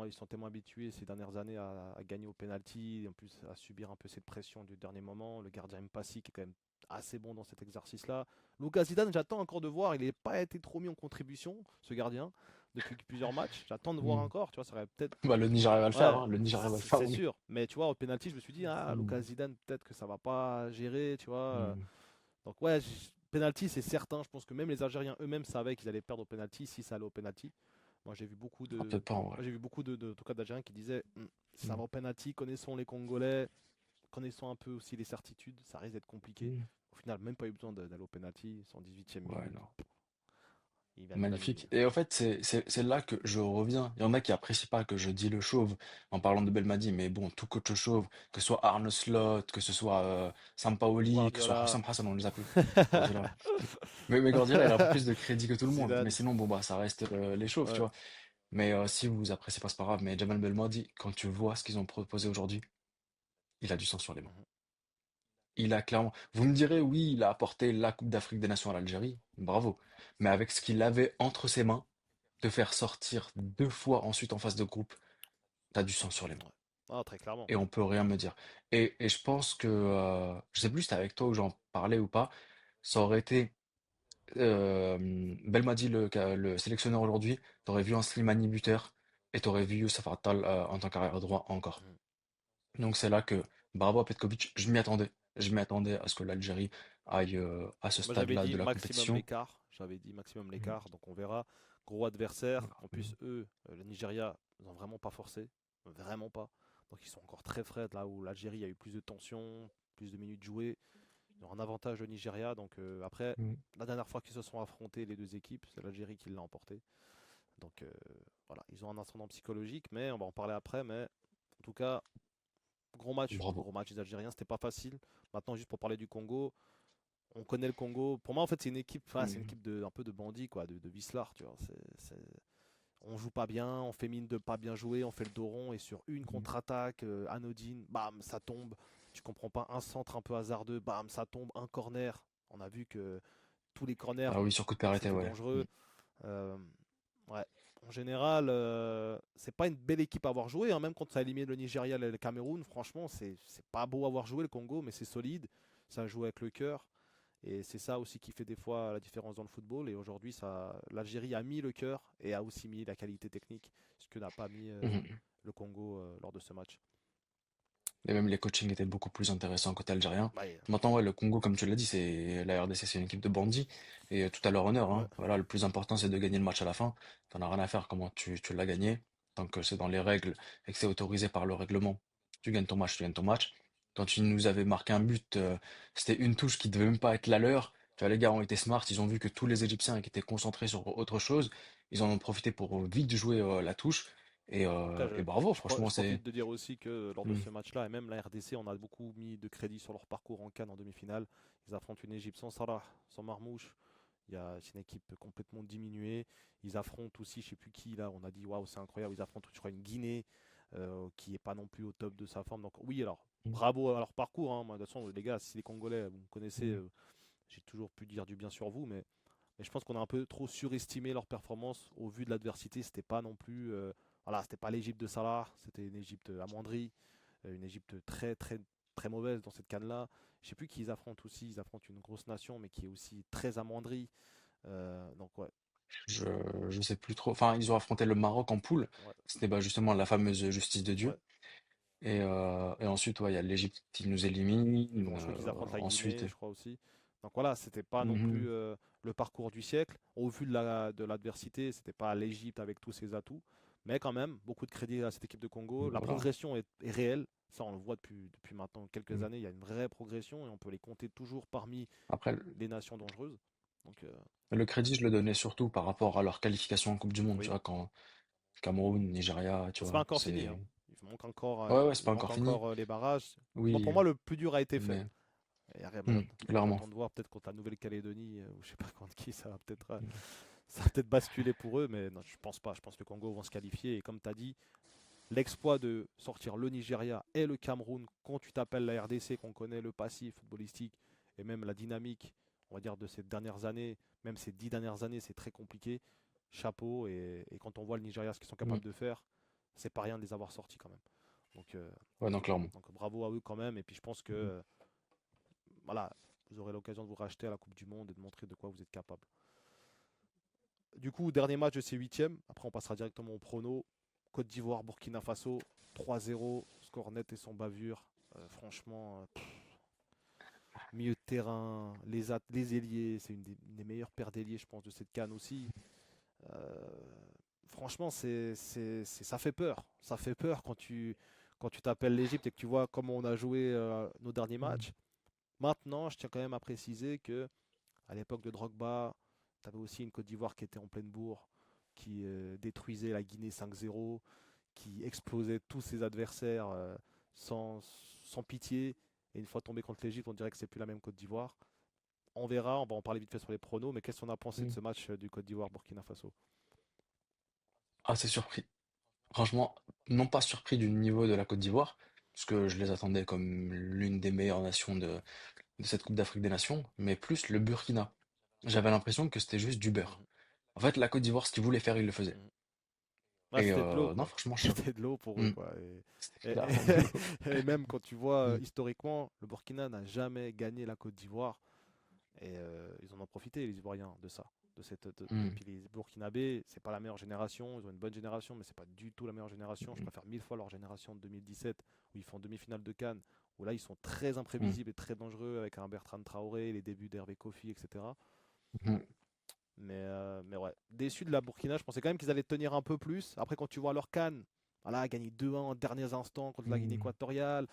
ils sont tellement habitués ces dernières années à gagner au penalty, et en plus à subir un peu cette pression du dernier moment. Le gardien Mpassi qui est quand même assez bon dans cet exercice-là. Lucas Zidane, j'attends encore de voir, il n'est pas été trop mis en contribution, ce gardien, depuis plusieurs matchs. J'attends de voir mm. encore, tu vois, ça aurait peut-être. Bah, le Nigeria va le faire, Ouais, hein, le Nigeria va le faire, c'est oui. sûr. Mais tu vois, au penalty, je me suis dit, ah, Mm, Lucas Zidane, peut-être que ça va pas gérer, tu vois. mm. Donc, ouais, penalty, c'est certain. Je pense que même les Algériens eux-mêmes savaient qu'ils allaient perdre au penalty si ça allait au penalty. Moi, j'ai vu beaucoup Ah, de. peut-être pas en vrai. Moi, j'ai vu beaucoup en tout cas, d'Algériens qui disaient, ça Mm, va au penalty, connaissons les Congolais, connaissons un peu aussi les certitudes, ça risque d'être compliqué. mm. Au final, même pas eu besoin d'aller au penalty, 118e Ouais, minute. non. Il vient il- Magnifique. Et en fait, c'est là que je reviens. Il y en a qui apprécient pas que je dis le chauve en parlant de Belmadi, mais bon, tout coach chauve, que ce soit Arne Slot, que ce soit Sampaoli, que ce soit Guardiola. Hussam Hassan, on les appelle. Guardiola. Mais Guardiola, il a un peu plus de crédit que tout le monde. Mais Zidane. sinon, bon, bah, ça reste les chauves, tu Ouais. vois. Mais si vous appréciez pas, c'est pas grave. Mais Jamal Belmadi, quand tu vois ce qu'ils ont proposé aujourd'hui, il a du sang sur les mains. Mhm. Il a clairement. Vous me direz, oui, il a apporté la Coupe d'Afrique des Nations à l'Algérie. Bravo. Mais avec ce qu'il avait entre ses mains, te faire sortir 2 fois ensuite en phase de groupe, t'as du sang sur les mains. Ouais. Ah, très clairement. Et on peut rien me dire. Et je pense que, je sais plus si c'était avec toi où j'en parlais ou pas, ça aurait été Belmadi, le sélectionneur aujourd'hui, t'aurais vu un Slimani buteur et t'aurais vu Youssef Attal en tant qu'arrière droit encore. Mhm. Donc c'est là que, bravo à Petkovic, je m'y attendais. Je m'y attendais à ce que l'Algérie aille à ce Moi j'avais stade-là dit de la maximum compétition. l'écart, j'avais dit maximum Mhm. l'écart, donc on verra. Gros adversaire, Voilà. en plus eux, le Nigeria, ils n'ont vraiment pas forcé, vraiment pas. Donc ils sont encore très frais, là où l'Algérie a eu plus de tension, plus de minutes jouées. Ils ont un avantage le Nigeria, donc après, Mhm. la dernière fois qu'ils se sont affrontés les deux équipes, c'est l'Algérie qui l'a emporté. Donc voilà, ils ont un ascendant psychologique, mais on va en parler après. Mais en tout cas, Bravo. gros match des Algériens, c'était pas facile. Maintenant, juste pour parler du Congo, on connaît le Congo. Pour moi, en fait, c'est une équipe, enfin, c'est une Mhm. équipe de, un peu de bandits, quoi, de Wislar, tu vois. On joue pas bien, on fait mine de pas bien jouer, on fait le dos rond et sur une Mhm. contre-attaque anodine, bam, ça tombe. Tu comprends pas, un centre un peu hasardeux, bam, ça tombe, un corner. On a vu que tous les corners, Ah oui, sur coup de pied arrêté, c'était ouais. dangereux. Mhm. Euh, ouais. En général, c'est pas une belle équipe à avoir joué, hein. Même quand ça a éliminé le Nigeria et le Cameroun, franchement, c'est pas beau à avoir joué le Congo, mais c'est solide. Ça joue avec le cœur. Et c'est ça aussi qui fait des fois la différence dans le football. Et aujourd'hui, l'Algérie a mis le cœur et a aussi mis la qualité technique, ce que n'a pas mis Mhm. le Congo lors de ce match. Et même les coachings étaient beaucoup plus intéressants côté algérien. Ouais, Maintenant, ouais, le Congo, comme tu l'as dit, c'est la RDC, c'est une équipe de bandits. Et tout à leur honneur, ouais. hein. Voilà, le plus important, c'est de gagner le match à la fin. T'en as rien à faire comment tu l'as gagné. Tant que c'est dans les règles et que c'est autorisé par le règlement, tu gagnes ton match, tu gagnes ton match. Quand tu nous avais marqué un but, c'était une touche qui devait même pas être la leur. Tu vois, les gars ont été smart, ils ont vu que tous les Égyptiens qui étaient concentrés sur autre chose, ils en ont profité pour vite jouer la touche. Après, Et bravo, franchement, je c'est. profite de dire aussi que lors de Hmm. ce match-là, et même la RDC, on a beaucoup mis de crédit sur leur parcours en CAN en demi-finale. Ils affrontent une Égypte sans Salah, sans Marmouche. C'est une équipe complètement diminuée. Ils affrontent aussi, je sais plus qui là, on a dit waouh, c'est incroyable. Ils affrontent, je crois, une Guinée qui est pas non plus au top de sa forme. Donc, oui, alors bravo à leur parcours, hein. Moi, de toute façon, les gars, si les Congolais, vous me connaissez, Hmm. j'ai toujours pu dire du bien sur vous, mais je pense qu'on a un peu trop surestimé leur performance au vu de l'adversité. C'était pas non plus, voilà, c'était pas l'Égypte de Salah, c'était une Égypte amoindrie, une Égypte très très très mauvaise dans cette canne-là. Je sais plus qui ils affrontent aussi. Ils affrontent une grosse nation, mais qui est aussi très amoindrie. Donc ouais, Je, je sais plus trop. Enfin, ils ont affronté le Maroc en poule. ouais, C'était bah, justement la fameuse justice de ouais. Dieu. Et ensuite, ouais, il y a l'Égypte qui nous Je élimine. crois qu'ils affrontent la Ensuite, Guinée, je crois aussi. Donc voilà, c'était pas non mhm. plus le parcours du siècle. Au vu de l'adversité, c'était pas l'Égypte avec tous ses atouts. Mais quand même, beaucoup de crédit à cette équipe de Congo. La Voilà. progression est réelle. Ça, on le voit depuis maintenant quelques Mhm. années. Il y a une vraie progression et on peut les compter toujours parmi Après, les nations dangereuses. Donc le crédit, je le donnais surtout par rapport à leur qualification en Coupe du Monde. Tu oui, vois, quand Cameroun, Nigeria, tu c'est pas vois, encore fini, hein. c'est. Ouais, ouais, c'est Il pas manque encore fini. encore les barrages. Bon, Oui, pour moi, le plus dur a été fait. mais Et après, clairement. j'attends de voir peut-être contre la Nouvelle-Calédonie ou je sais pas contre qui, ça va peut-être basculer pour eux, mais non, je pense pas. Je pense que le Congo vont se qualifier. Et comme tu as dit, l'exploit de sortir le Nigeria et le Cameroun quand tu t'appelles la RDC, qu'on connaît le passif footballistique et même la dynamique, on va dire, de ces dernières années, même ces 10 dernières années, c'est très compliqué. Chapeau. Et quand on voit le Nigeria, ce qu'ils sont Mhm. capables de faire, c'est pas rien de les avoir sortis quand même. Donc, euh, Ouais, non, clairement. bravo à eux quand même. Et puis je pense que Mhm. voilà, vous aurez l'occasion de vous racheter à la Coupe du Monde et de montrer de quoi vous êtes capable. Du coup, dernier match de ces huitièmes. Après, on passera directement au prono. Côte d'Ivoire, Burkina Faso, 3-0, score net et sans bavure. Franchement, milieu de terrain, les ailiers, c'est une des meilleures paires d'ailiers, je pense, de cette canne aussi. Euh, Franchement, ça fait peur. Ça fait peur quand tu t'appelles l'Égypte et que tu vois comment on a joué nos derniers Mhm. matchs. Maintenant, je tiens quand même à préciser que à l'époque de Drogba, tu avais aussi une Côte d'Ivoire qui était en pleine bourre, qui détruisait la Guinée 5-0, qui explosait tous ses adversaires sans, sans pitié. Et une fois tombé contre l'Égypte, on dirait que c'est plus la même Côte d'Ivoire. On verra, on va en parler vite fait sur les pronos, mais qu'est-ce qu'on a pensé de Mhm. ce match du Côte d'Ivoire-Burkina Faso? Ah, c'est surpris. Franchement, non pas surpris du niveau de la Côte d'Ivoire, parce que je les attendais comme l'une des meilleures nations de cette Coupe d'Afrique des Nations, mais plus le Burkina. J'avais l'impression que c'était juste du beurre. Mhm, En fait, la Côte d'Ivoire, ce qu'ils voulaient faire, ils le faisaient. mhm. Ouais, c'était de l'eau, Non, quoi. franchement, C'était de l'eau pour eux, Hmm, quoi. c'était Et, clairement de l'eau. et même quand tu vois Hmm, historiquement, le Burkina n'a jamais gagné la Côte d'Ivoire. Et ils en ont profité, les Ivoiriens, de ça. Hmm, Puis les Burkinabés, c'est pas la meilleure génération, ils ont une bonne génération, mais c'est pas du tout la meilleure génération. Je hmm, préfère mille fois leur génération de 2017, où ils font demi-finale de Cannes, où là ils sont très hmm, imprévisibles et très dangereux avec un Bertrand Traoré, les débuts d'Hervé Kofi, etc. hmm. Mais ouais, déçu de la Burkina, je pensais quand même qu'ils allaient tenir un peu plus. Après, quand tu vois leur Cannes, voilà, gagner 2-1 en derniers instants contre la Guinée Hmm. équatoriale,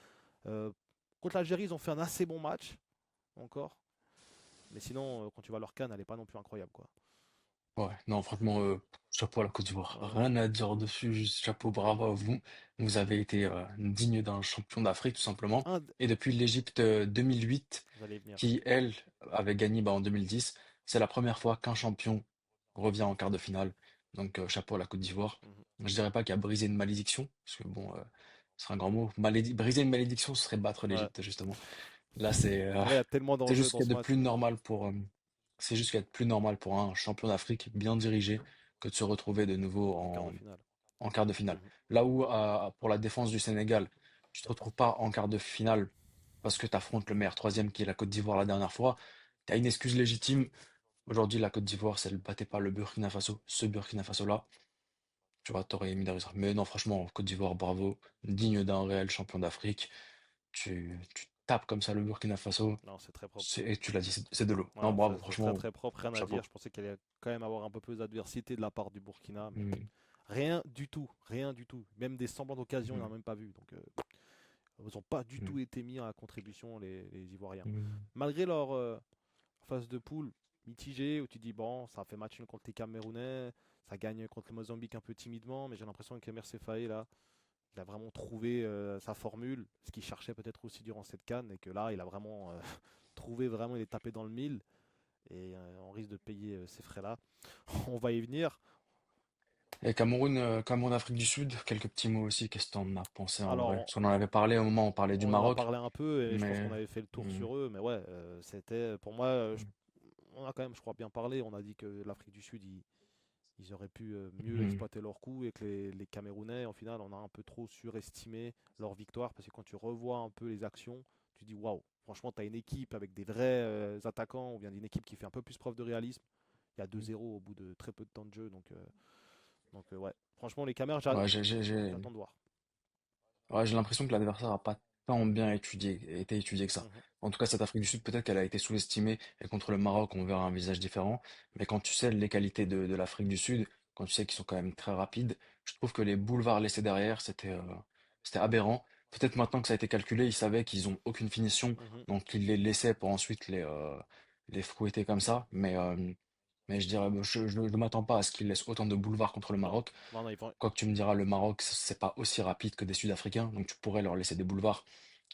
euh, contre l'Algérie, ils ont fait un assez bon match, encore. Mais sinon, quand tu vois leur Cannes, elle est pas non plus incroyable, quoi. Ouais, non, franchement, chapeau à la Côte d'Ivoire. Ouais. Rien à dire dessus, juste chapeau, bravo à vous. Vous avez été digne d'un champion d'Afrique, tout simplement. Un, Et depuis l'Égypte 2008, j'allais y venir. qui, elle, avait gagné en 2010, c'est la première fois qu'un champion revient en quart de finale. Donc, chapeau à la Côte d'Ivoire. Mhm. Je dirais pas qu'il a brisé une malédiction, parce que bon, ce serait un grand mot. Briser une malédiction, ce serait battre Ouais. l'Égypte, justement. Là, c'est Mais là, il y a tellement c'est d'enjeux juste ce dans qu'il y ce a de plus match. normal pour, c'est juste qu'il y a de plus normal pour un champion d'Afrique bien dirigé que de se retrouver de nouveau En quart de finale. en quart de finale. Mhm. Là où, pour la défense du Sénégal, tu te retrouves pas en quart de finale parce que tu affrontes le meilleur troisième qui est la Côte d'Ivoire la dernière fois. Tu as une excuse légitime. Aujourd'hui, la Côte d'Ivoire, si elle battait pas le Burkina Faso, ce Burkina Faso-là, tu vois, t'aurais mis des résultats. Mais non, franchement, Côte d'Ivoire, bravo. Digne d'un réel champion d'Afrique. Tu tapes comme ça le Burkina Faso. Non, c'est très propre. Et tu l'as dit, c'est de l'eau. Non, Ouais, bravo, c'est très franchement, très propre, rien à dire. chapeau. Je pensais qu'il allait quand même avoir un peu plus d'adversité de la part du Burkina, mais Mm, rien du tout, rien du tout. Même des semblants d'occasion, il n'en a mm, même pas vu. Donc, ils n'ont pas du mm, tout été mis à contribution, les Ivoiriens. mm. Malgré leur phase de poule mitigée, où tu dis, bon, ça a fait match nul contre les Camerounais, ça gagne contre le Mozambique un peu timidement, mais j'ai l'impression que Mercé Faé, là, il a vraiment trouvé sa formule, ce qu'il cherchait peut-être aussi durant cette canne, et que là, il a vraiment trouvé, vraiment, il est tapé dans le mille, et on risque de payer ces frais-là. On va y venir. Et Cameroun, Afrique du Sud, quelques petits mots aussi, qu'est-ce que t'en as pensé en vrai? Alors, Parce qu'on en avait parlé au moment où on parlait du on en a Maroc, parlé un peu, et je pense mais qu'on avait fait le tour mm, sur eux, mais ouais, c'était, pour moi, mm, on a quand même, je crois, bien parlé, on a dit que l'Afrique du Sud, ils auraient pu mieux mm, exploiter leur coup et que les Camerounais, en final, on a un peu trop surestimé leur victoire parce que quand tu revois un peu les actions, tu dis waouh, franchement, tu as une équipe avec des vrais attaquants ou bien une équipe qui fait un peu plus preuve de réalisme. Il y a 2-0 au bout de très peu de temps de jeu, donc ouais, franchement, les Camers, ouais, j'attends de voir. ouais, j'ai l'impression que l'adversaire a pas tant bien été étudié que ça. Mhm, En tout cas, cette Afrique du Sud, peut-être qu'elle a été sous-estimée, et contre le Maroc, on verra un visage différent. Mais quand tu sais les qualités de l'Afrique du Sud, quand tu sais qu'ils sont quand même très rapides, je trouve que les boulevards laissés derrière, c'était aberrant. Peut-être maintenant que ça a été calculé, ils savaient qu'ils ont aucune finition, mhm. donc ils les laissaient pour ensuite les fouetter comme ça. Mais je dirais, je ne m'attends pas à ce qu'ils laissent autant de boulevards contre le Non, Maroc. non, non, ils vont. Quoi que tu me diras, le Maroc, c'est pas aussi rapide que des Sud-Africains, donc tu pourrais leur laisser des boulevards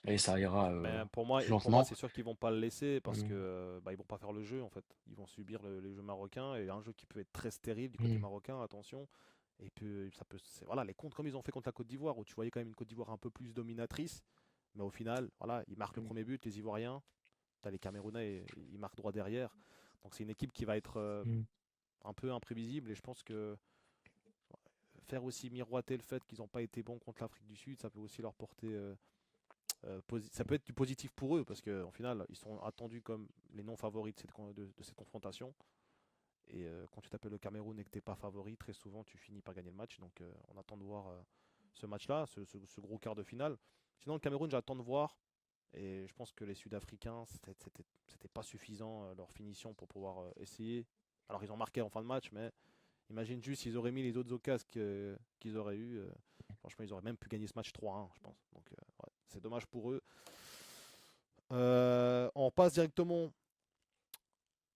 et ça ira Mais plus pour moi, lentement. c'est sûr qu'ils vont pas le laisser parce que Mm, bah, ils vont pas faire le jeu en fait. Ils vont subir les jeux marocains et un jeu qui peut être très stérile du côté mm, marocain. Attention. Et puis ça peut, voilà, les comptes comme ils ont fait contre la Côte d'Ivoire où tu voyais quand même une Côte d'Ivoire un peu plus dominatrice, mais au final, voilà, ils marquent le mm, premier but, les Ivoiriens. T'as les Camerounais, ils marquent droit derrière. Donc c'est une équipe qui va être mm, un peu imprévisible et je pense que faire aussi miroiter le fait qu'ils n'ont pas été bons contre l'Afrique du Sud, ça peut aussi leur porter ça peut être du positif pour eux parce qu'en final, ils sont attendus comme les non favoris de cette confrontation. Et quand tu t'appelles le Cameroun et que tu n'es pas favori, très souvent tu finis par gagner le match. Donc on attend de voir ce match-là, ce gros quart de finale. Sinon, le Cameroun, j'attends de voir. Et je pense que les Sud-Africains, c'était pas suffisant leur finition pour pouvoir essayer. Alors ils ont marqué en fin de match, mais imagine juste s'ils auraient mis les autres occasions qu'ils auraient eu. Franchement, ils auraient même pu gagner ce match 3-1, je pense. Donc ouais, c'est dommage pour eux. On passe directement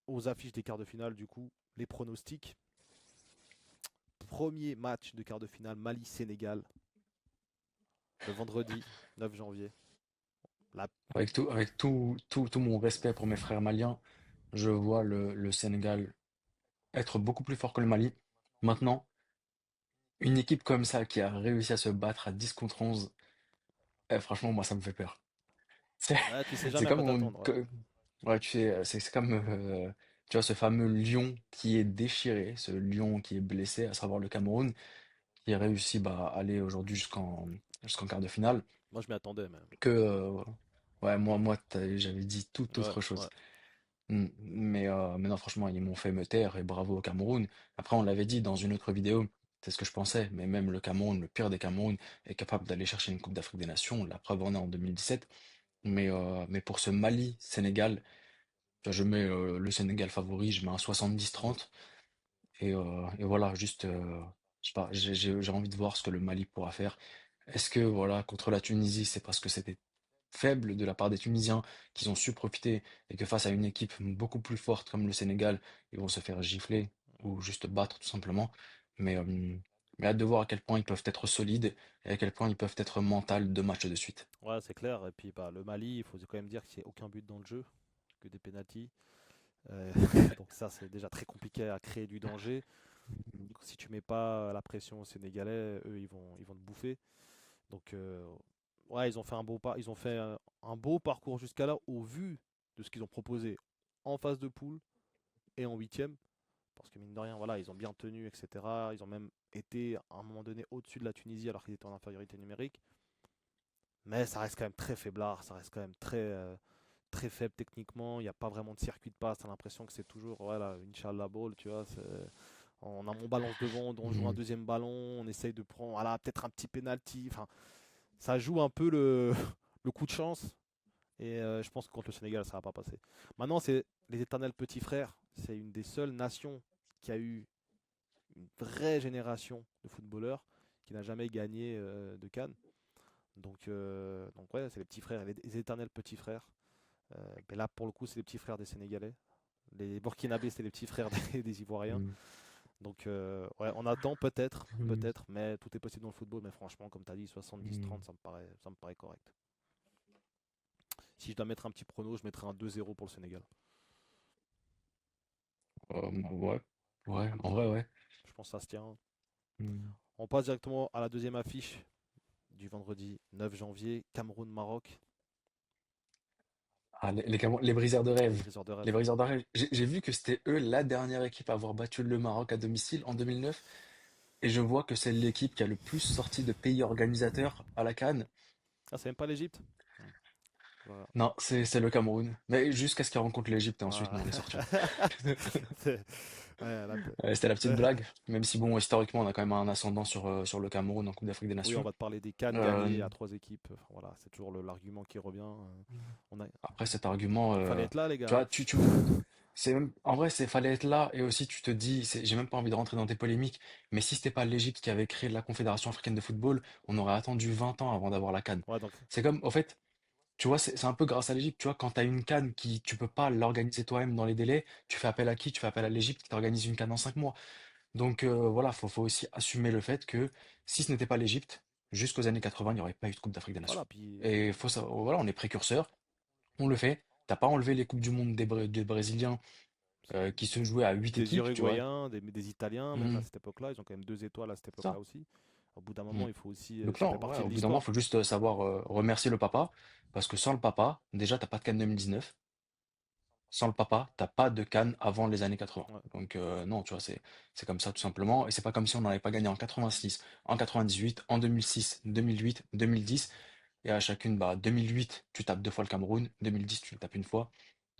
aux affiches des quarts de finale, du coup, les pronostics. Premier match de quart de finale Mali-Sénégal, le vendredi 9 janvier. La... Avec tout mon respect pour mes frères maliens, je vois le Sénégal être beaucoup plus fort que le Mali. Maintenant, une équipe comme ça qui a réussi à se battre à 10 contre 11, franchement, moi, ça me fait peur. C'est Ouais, tu sais c'est jamais à comme, quoi t'attendre. Ouais. ouais, tu sais, c'est comme, tu vois, ce fameux lion qui est déchiré, ce lion qui est blessé, à savoir le Cameroun, qui a réussi bah, à aller aujourd'hui jusqu'en quart de finale, Moi, je m'y attendais même. que, ouais, moi, j'avais dit tout Ouais, autre ouais. chose. Mais non, franchement, ils m'ont fait me taire et bravo au Cameroun. Après, on l'avait dit dans une autre vidéo, c'est ce que je pensais, mais même le Cameroun, le pire des Cameroun, est capable d'aller chercher une Coupe d'Afrique des Nations. La preuve en est en 2017. Mais pour ce Mali-Sénégal, je mets le Sénégal favori, je mets un 70-30. Et voilà, juste, je sais pas, j'ai envie de voir ce que le Mali pourra faire. Est-ce que, voilà, contre la Tunisie, c'est parce que c'était faible de la part des Tunisiens qu'ils ont su profiter et que face à une équipe beaucoup plus forte comme le Sénégal, ils vont se faire gifler ou juste battre tout simplement. Mais, euh, mais hâte de voir à quel point ils peuvent être solides et à quel point ils peuvent être mentaux 2 matchs de suite. Ouais, c'est clair. Et puis bah, le Mali, il faut quand même dire qu'il n'y a aucun but dans le jeu, que des pénaltys. Euh, donc ça, c'est déjà très compliqué à créer du danger. Si tu mets pas la pression aux Sénégalais, eux, ils vont te bouffer. Donc ouais, ils ont fait ils ont fait un beau parcours jusqu'à là au vu de ce qu'ils ont proposé en phase de poule et en huitième. Parce que mine de rien, voilà, ils ont bien tenu, etc. Ils ont même été à un moment donné au-dessus de la Tunisie alors qu'ils étaient en infériorité numérique. Mais ça reste quand même très faiblard, ça reste quand même très faible techniquement. Il n'y a pas vraiment de circuit de passe. T'as l'impression que c'est toujours, voilà, Inch'Allah ball, tu vois. On balance devant, on joue un Mhm. deuxième ballon, on essaye de prendre, voilà, peut-être un petit penalty. Enfin, ça joue un peu le coup de chance. Et je pense que contre le Sénégal, ça va pas passer. Maintenant, c'est les éternels petits frères. C'est une des seules nations qui a eu une vraie génération de footballeurs qui n'a jamais gagné de CAN. Donc ouais, c'est les petits frères, les éternels petits frères. Mais là, pour le coup, c'est les petits frères des Sénégalais. Les Burkinabés, c'est les petits frères des Ivoiriens. Mhm. Donc ouais, on attend peut-être, Mhm. peut-être, mais tout est possible dans le football. Mais franchement, comme tu as dit, 70-30, Mhm. ça me paraît correct. Si je dois mettre un petit prono, je mettrais un 2-0 pour le Sénégal. Ouais, ouais, en vrai, ouais. Je pense que ça se tient. Mhm. On passe directement à la deuxième affiche du vendredi 9 janvier, Cameroun-Maroc, Ah, les briseurs de les rêve. briseurs de Les rêve. briseurs de rêve. J'ai vu que c'était eux la dernière équipe à avoir battu le Maroc à domicile en 2009. Et je vois que c'est l'équipe qui a le plus sorti de pays organisateurs à la CAN. Ah, c'est même pas l'Egypte. Voilà. Non, c'est le Cameroun. Mais jusqu'à ce qu'ils rencontrent l'Égypte et ensuite, Voilà. non, on les sortira. C'est- ouais, là, C'était la petite blague. Même si, bon, historiquement, on a quand même un ascendant sur le Cameroun en Coupe d'Afrique des oui, on Nations. va te parler des Cannes Euh, gagnés à trois équipes. Enfin, voilà, c'est toujours l'argument qui revient. Après, cet argument, Il fallait être là, les tu gars. vois, en vrai, fallait être là. Et aussi, tu te dis, j'ai même pas envie de rentrer dans tes polémiques, mais si c'était pas l'Égypte qui avait créé la Confédération africaine de football, on aurait attendu 20 ans avant d'avoir la CAN. Ouais, donc, C'est comme, au fait, tu vois, c'est un peu grâce à l'Égypte. Tu vois, quand tu as une CAN qui, tu peux pas l'organiser toi-même dans les délais, tu fais appel à qui? Tu fais appel à l'Égypte qui t'organise une CAN en 5 mois. Donc voilà, faut aussi assumer le fait que si ce n'était pas l'Égypte, jusqu'aux années 80, il n'y aurait pas eu de Coupe d'Afrique des Nations. voilà, puis Et voilà, on est précurseur, on le fait. T'as pas enlevé les Coupes du Monde des Brésiliens qui se jouaient à 8 des équipes, tu vois. Uruguayens, des Italiens, même à Mhm, cette époque-là, ils ont quand même 2 étoiles à cette époque-là ça. aussi. Au bout d'un moment, Mhm. il faut aussi. Donc Ça non, fait ouais, partie de au bout d'un moment, il l'histoire. faut juste savoir remercier le papa, parce que sans le papa, déjà, t'as pas de CAN 2019. Sans le papa, t'as pas de CAN avant les années 80. Ouais. Donc non, tu vois, c'est comme ça tout simplement. Et c'est pas comme si on n'avait pas gagné en 86, en 98, en 2006, 2008, 2010. Et à chacune, bah 2008, tu tapes 2 fois le Cameroun, 2010, tu le tapes une fois.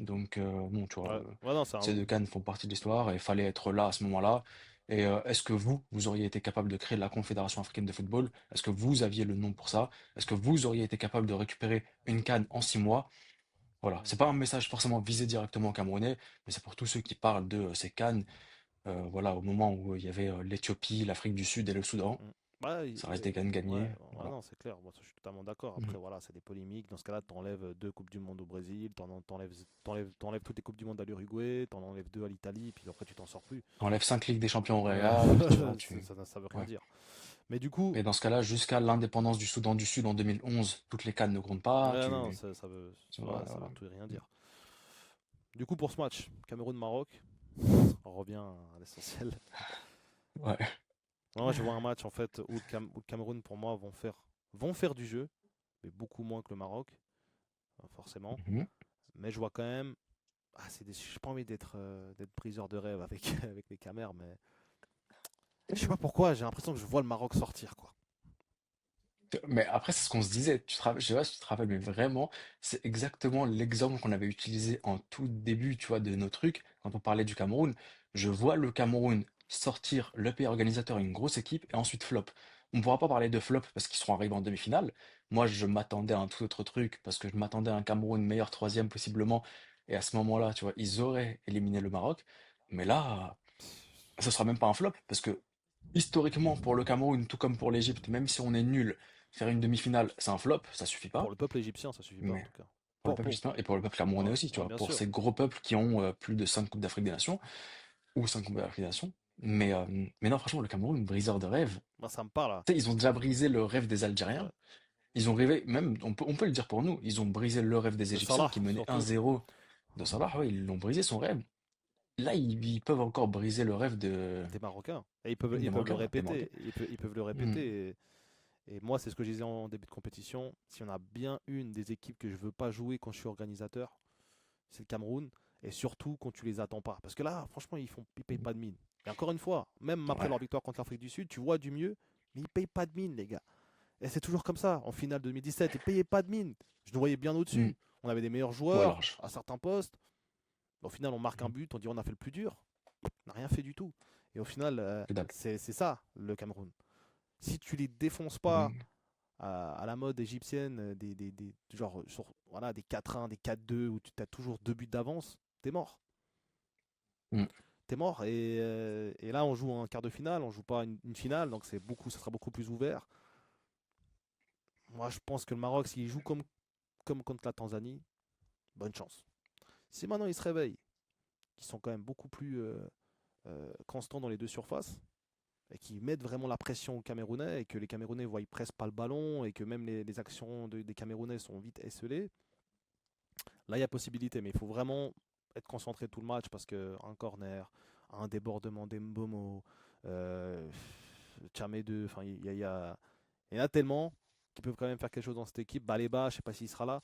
Donc non, tu vois, Ouais. Ouais, non, ces 2 CAN font partie de l'histoire et il fallait être là à ce moment-là. Et est-ce que vous auriez été capable de créer la Confédération africaine de football? Est-ce que vous aviez le nom pour ça? Est-ce que vous auriez été capable de récupérer une CAN en 6 mois? Voilà, c'est pas un message forcément visé directement aux Camerounais, mais c'est pour tous ceux qui parlent de ces CAN, voilà, au moment où il y avait l'Éthiopie, l'Afrique du Sud et le Soudan, Mm. Ouais, ça reste des CAN ouais, gagnés, ouais, voilà. non, c'est clair. Moi, ça, je suis totalement d'accord. Mhm. Après, voilà, c'est des polémiques. Dans ce cas-là, t'enlèves 2 Coupes du Monde au Brésil, t'enlèves toutes les Coupes du Monde à l'Uruguay, t'en enlèves 2 à l'Italie, puis après, tu t'en sors plus. Enlève 5 Ligues des Champions au Euh, Real, tu vois, ça veut rien ouais. dire. Mais du coup, Et dans ce cas-là, jusqu'à l'indépendance du Soudan du Sud en 2011, toutes les CAN ne comptent pas, ouais, non, ouais, voilà, ça veut voilà. tout et rien dire. Du coup, pour ce match, Cameroun-Maroc, on revient à l'essentiel. Ouais. Moi, je vois un match en fait où le Cameroun, pour moi, vont faire du jeu, mais beaucoup moins que le Maroc, forcément. Mhm. Mais je vois quand même. Ah, j'ai pas envie d'être briseur de rêve avec, avec les camères, mais je sais pas pourquoi, j'ai l'impression que je vois le Maroc sortir, quoi. Mais après, c'est ce qu'on se disait. Je sais pas si tu te rappelles, mais vraiment, c'est exactement l'exemple qu'on avait utilisé en tout début, tu vois, de nos trucs, quand on parlait du Cameroun. Je vois le Cameroun sortir le pays organisateur, une grosse équipe, et ensuite flop. On ne pourra pas parler de flop parce qu'ils seront arrivés en demi-finale. Moi, je m'attendais à un tout autre truc, parce que je m'attendais à un Cameroun meilleur troisième, possiblement. Et à ce moment-là, tu vois, ils auraient éliminé le Maroc. Mais là, ce sera même pas un flop, parce que historiquement, pour le Cameroun, tout comme pour l'Égypte, même si on est nul, faire une demi-finale, c'est un flop, ça suffit Pour pas. le peuple égyptien, ça suffit pas en Mais tout cas. pour le peuple Pour... égyptien et pour le peuple camerounais Ouais, aussi, tu ouais, vois, bien pour sûr. ces gros peuples qui ont plus de 5 Coupes d'Afrique des Nations, ou 5 Coupes d'Afrique des Nations. Mais non, franchement, le Cameroun, briseur de rêve. Moi, ça me parle, là. Tu sais, ils ont déjà brisé le rêve des Ouais. Algériens. Ils ont rêvé, même, on peut le dire pour nous, ils ont brisé le rêve des De Égyptiens Salah, qui menaient surtout. 1-0 de Salah. Ouais, ils l'ont brisé son rêve. Là, ils peuvent encore briser le rêve Des Marocains. Et des ils peuvent le Marocains, des répéter. Marocains. Ils peuvent le Hmm. répéter. Et moi, c'est ce que je disais en début de compétition. Si on a bien une des équipes que je veux pas jouer quand je suis organisateur, c'est le Cameroun. Et surtout quand tu les attends pas. Parce que là, franchement, ils payent pas de mine. Et encore une fois, même après Ouais. leur victoire contre l'Afrique du Sud, tu vois du mieux, mais ils payent pas de mine, les gars. Et c'est toujours comme ça. En finale 2017, ils payaient pas de mine. Je nous voyais bien Hmm. au-dessus. On avait des meilleurs Ouais, joueurs large. à certains postes. Au final, on marque un but, on dit on a fait le plus dur. On n'a rien fait du tout. Et au final, Que dalle. c'est ça le Cameroun. Si tu les défonces pas Hmm. à la mode égyptienne, genre voilà, des 4-1, des 4-2, où tu as toujours deux buts d'avance, t'es mort. Hmm. T'es mort. Et là, on joue un quart de finale, on joue pas une finale, donc ça sera beaucoup plus ouvert. Moi, je pense que le Maroc, s'il joue comme contre la Tanzanie, bonne chance. Si maintenant ils se réveillent, qu'ils sont quand même beaucoup plus constants dans les deux surfaces, et qui mettent vraiment la pression aux Camerounais, et que les Camerounais voient presque pas le ballon, et que même les actions des Camerounais sont vite esselées, là il y a possibilité, mais il faut vraiment être concentré tout le match, parce qu'un corner, un débordement d'Embomo, euh, Tchamédou, enfin il y en a tellement qui peuvent quand même faire quelque chose dans cette équipe. Baleba, je sais pas s'il sera là,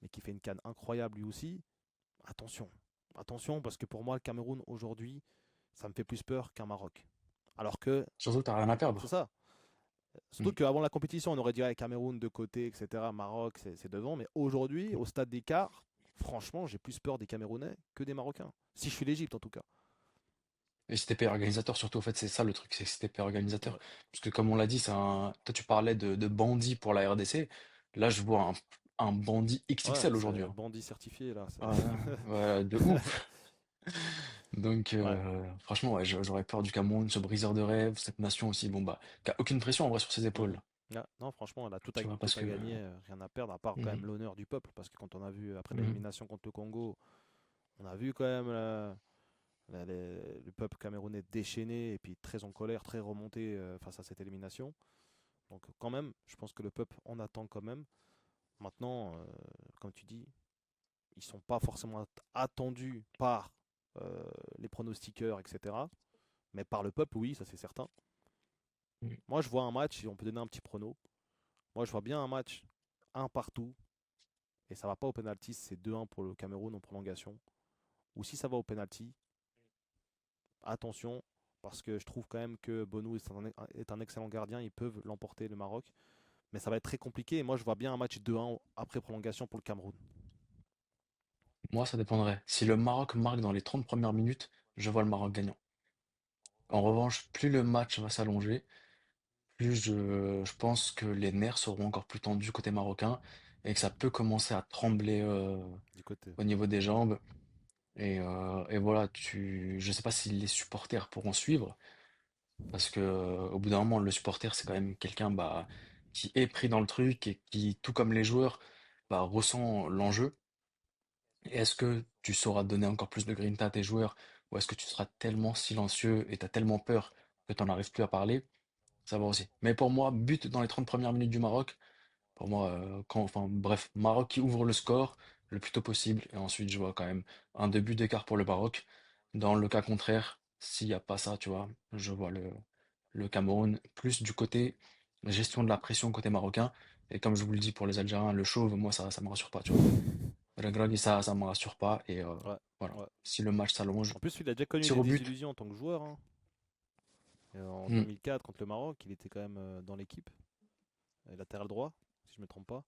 mais qui fait une canne incroyable lui aussi. Attention, attention, parce que pour moi le Cameroun aujourd'hui, ça me fait plus peur qu'un Maroc. Alors que, Surtout, t'as rien à c'est perdre. ça. Hmm. Surtout qu'avant la compétition, on aurait dit Cameroun de côté, etc. Maroc, c'est devant. Mais aujourd'hui, au stade d'écart, franchement, j'ai plus peur des Camerounais que des Marocains. Si je suis l'Égypte, en tout cas. Et si t'es payé organisateur, surtout, en fait, c'est ça le truc, c'est que si t'es payé organisateur. Ouais. Parce que comme on l'a dit, toi, tu parlais de bandit pour la RDC. Là, je vois un bandit Ouais, XXL aujourd'hui, c'est hein. bandit certifié, là. Ouais, ouais, de ouf. Donc, Ouais. franchement, ouais, j'aurais peur du Cameroun, ce briseur de rêve, cette nation aussi, bon, bah, qui a aucune pression en vrai sur ses Mhm. épaules. Ouais, non, franchement, elle a Tu vois, tout parce à que. gagner, rien à perdre, à part quand Mhm, même l'honneur du peuple. Parce que quand on a vu, après mhm. l'élimination contre le Congo, on a vu quand même le peuple camerounais déchaîné et puis très en colère, très remonté face à cette élimination. Donc quand même, je pense que le peuple en attend quand même. Maintenant, comme tu dis, ils sont pas forcément attendus par les pronostiqueurs, etc. Mais par le peuple, oui, ça c'est certain. Mhm. Moi, je vois un match, si on peut donner un petit prono. Moi, je vois bien un match un partout. Et ça va pas au penalty, c'est 2-1 pour le Cameroun en prolongation. Ou si ça va au penalty, attention, parce que je trouve quand même que Bonou est un excellent gardien. Ils peuvent l'emporter, le Maroc. Mais ça va être très compliqué. Et moi, je vois bien un match 2-1 après prolongation pour le Cameroun. Moi, ça dépendrait. Si le Maroc marque dans les 30 premières minutes, je vois le Maroc gagnant. En revanche, plus le match va s'allonger, plus je pense que les nerfs seront encore plus tendus côté marocain et que ça peut commencer à trembler Du côté. au niveau des jambes. Et voilà, je sais pas si les supporters pourront suivre, parce que au bout d'un moment, le supporter, c'est quand même quelqu'un bah, qui est pris dans le truc et qui, tout comme les joueurs, bah, ressent l'enjeu. Et est-ce que tu sauras donner encore plus de grinta à tes joueurs, ou est-ce que tu seras tellement silencieux et t'as tellement peur que t'en arrives plus à parler? Ça va aussi. Mais pour moi, but dans les 30 premières minutes du Maroc. Pour moi, enfin, bref, Maroc qui ouvre le score le plus tôt possible. Et ensuite, je vois quand même un début d'écart pour le Maroc. Dans le cas contraire, s'il n'y a pas ça, tu vois, je vois le Cameroun plus du côté gestion de la pression côté marocain. Et comme je vous le dis pour les Algériens, le chauve, moi, ça me rassure pas, tu vois. Regragui, ça me rassure pas. Et Ouais, voilà. ouais. Si le match s'allonge, En plus, il a déjà connu tir des au but. désillusions en tant que joueur, hein. En Hmm. 2004, contre le Maroc, il était quand même dans l'équipe. latéral droit, si je ne me trompe pas.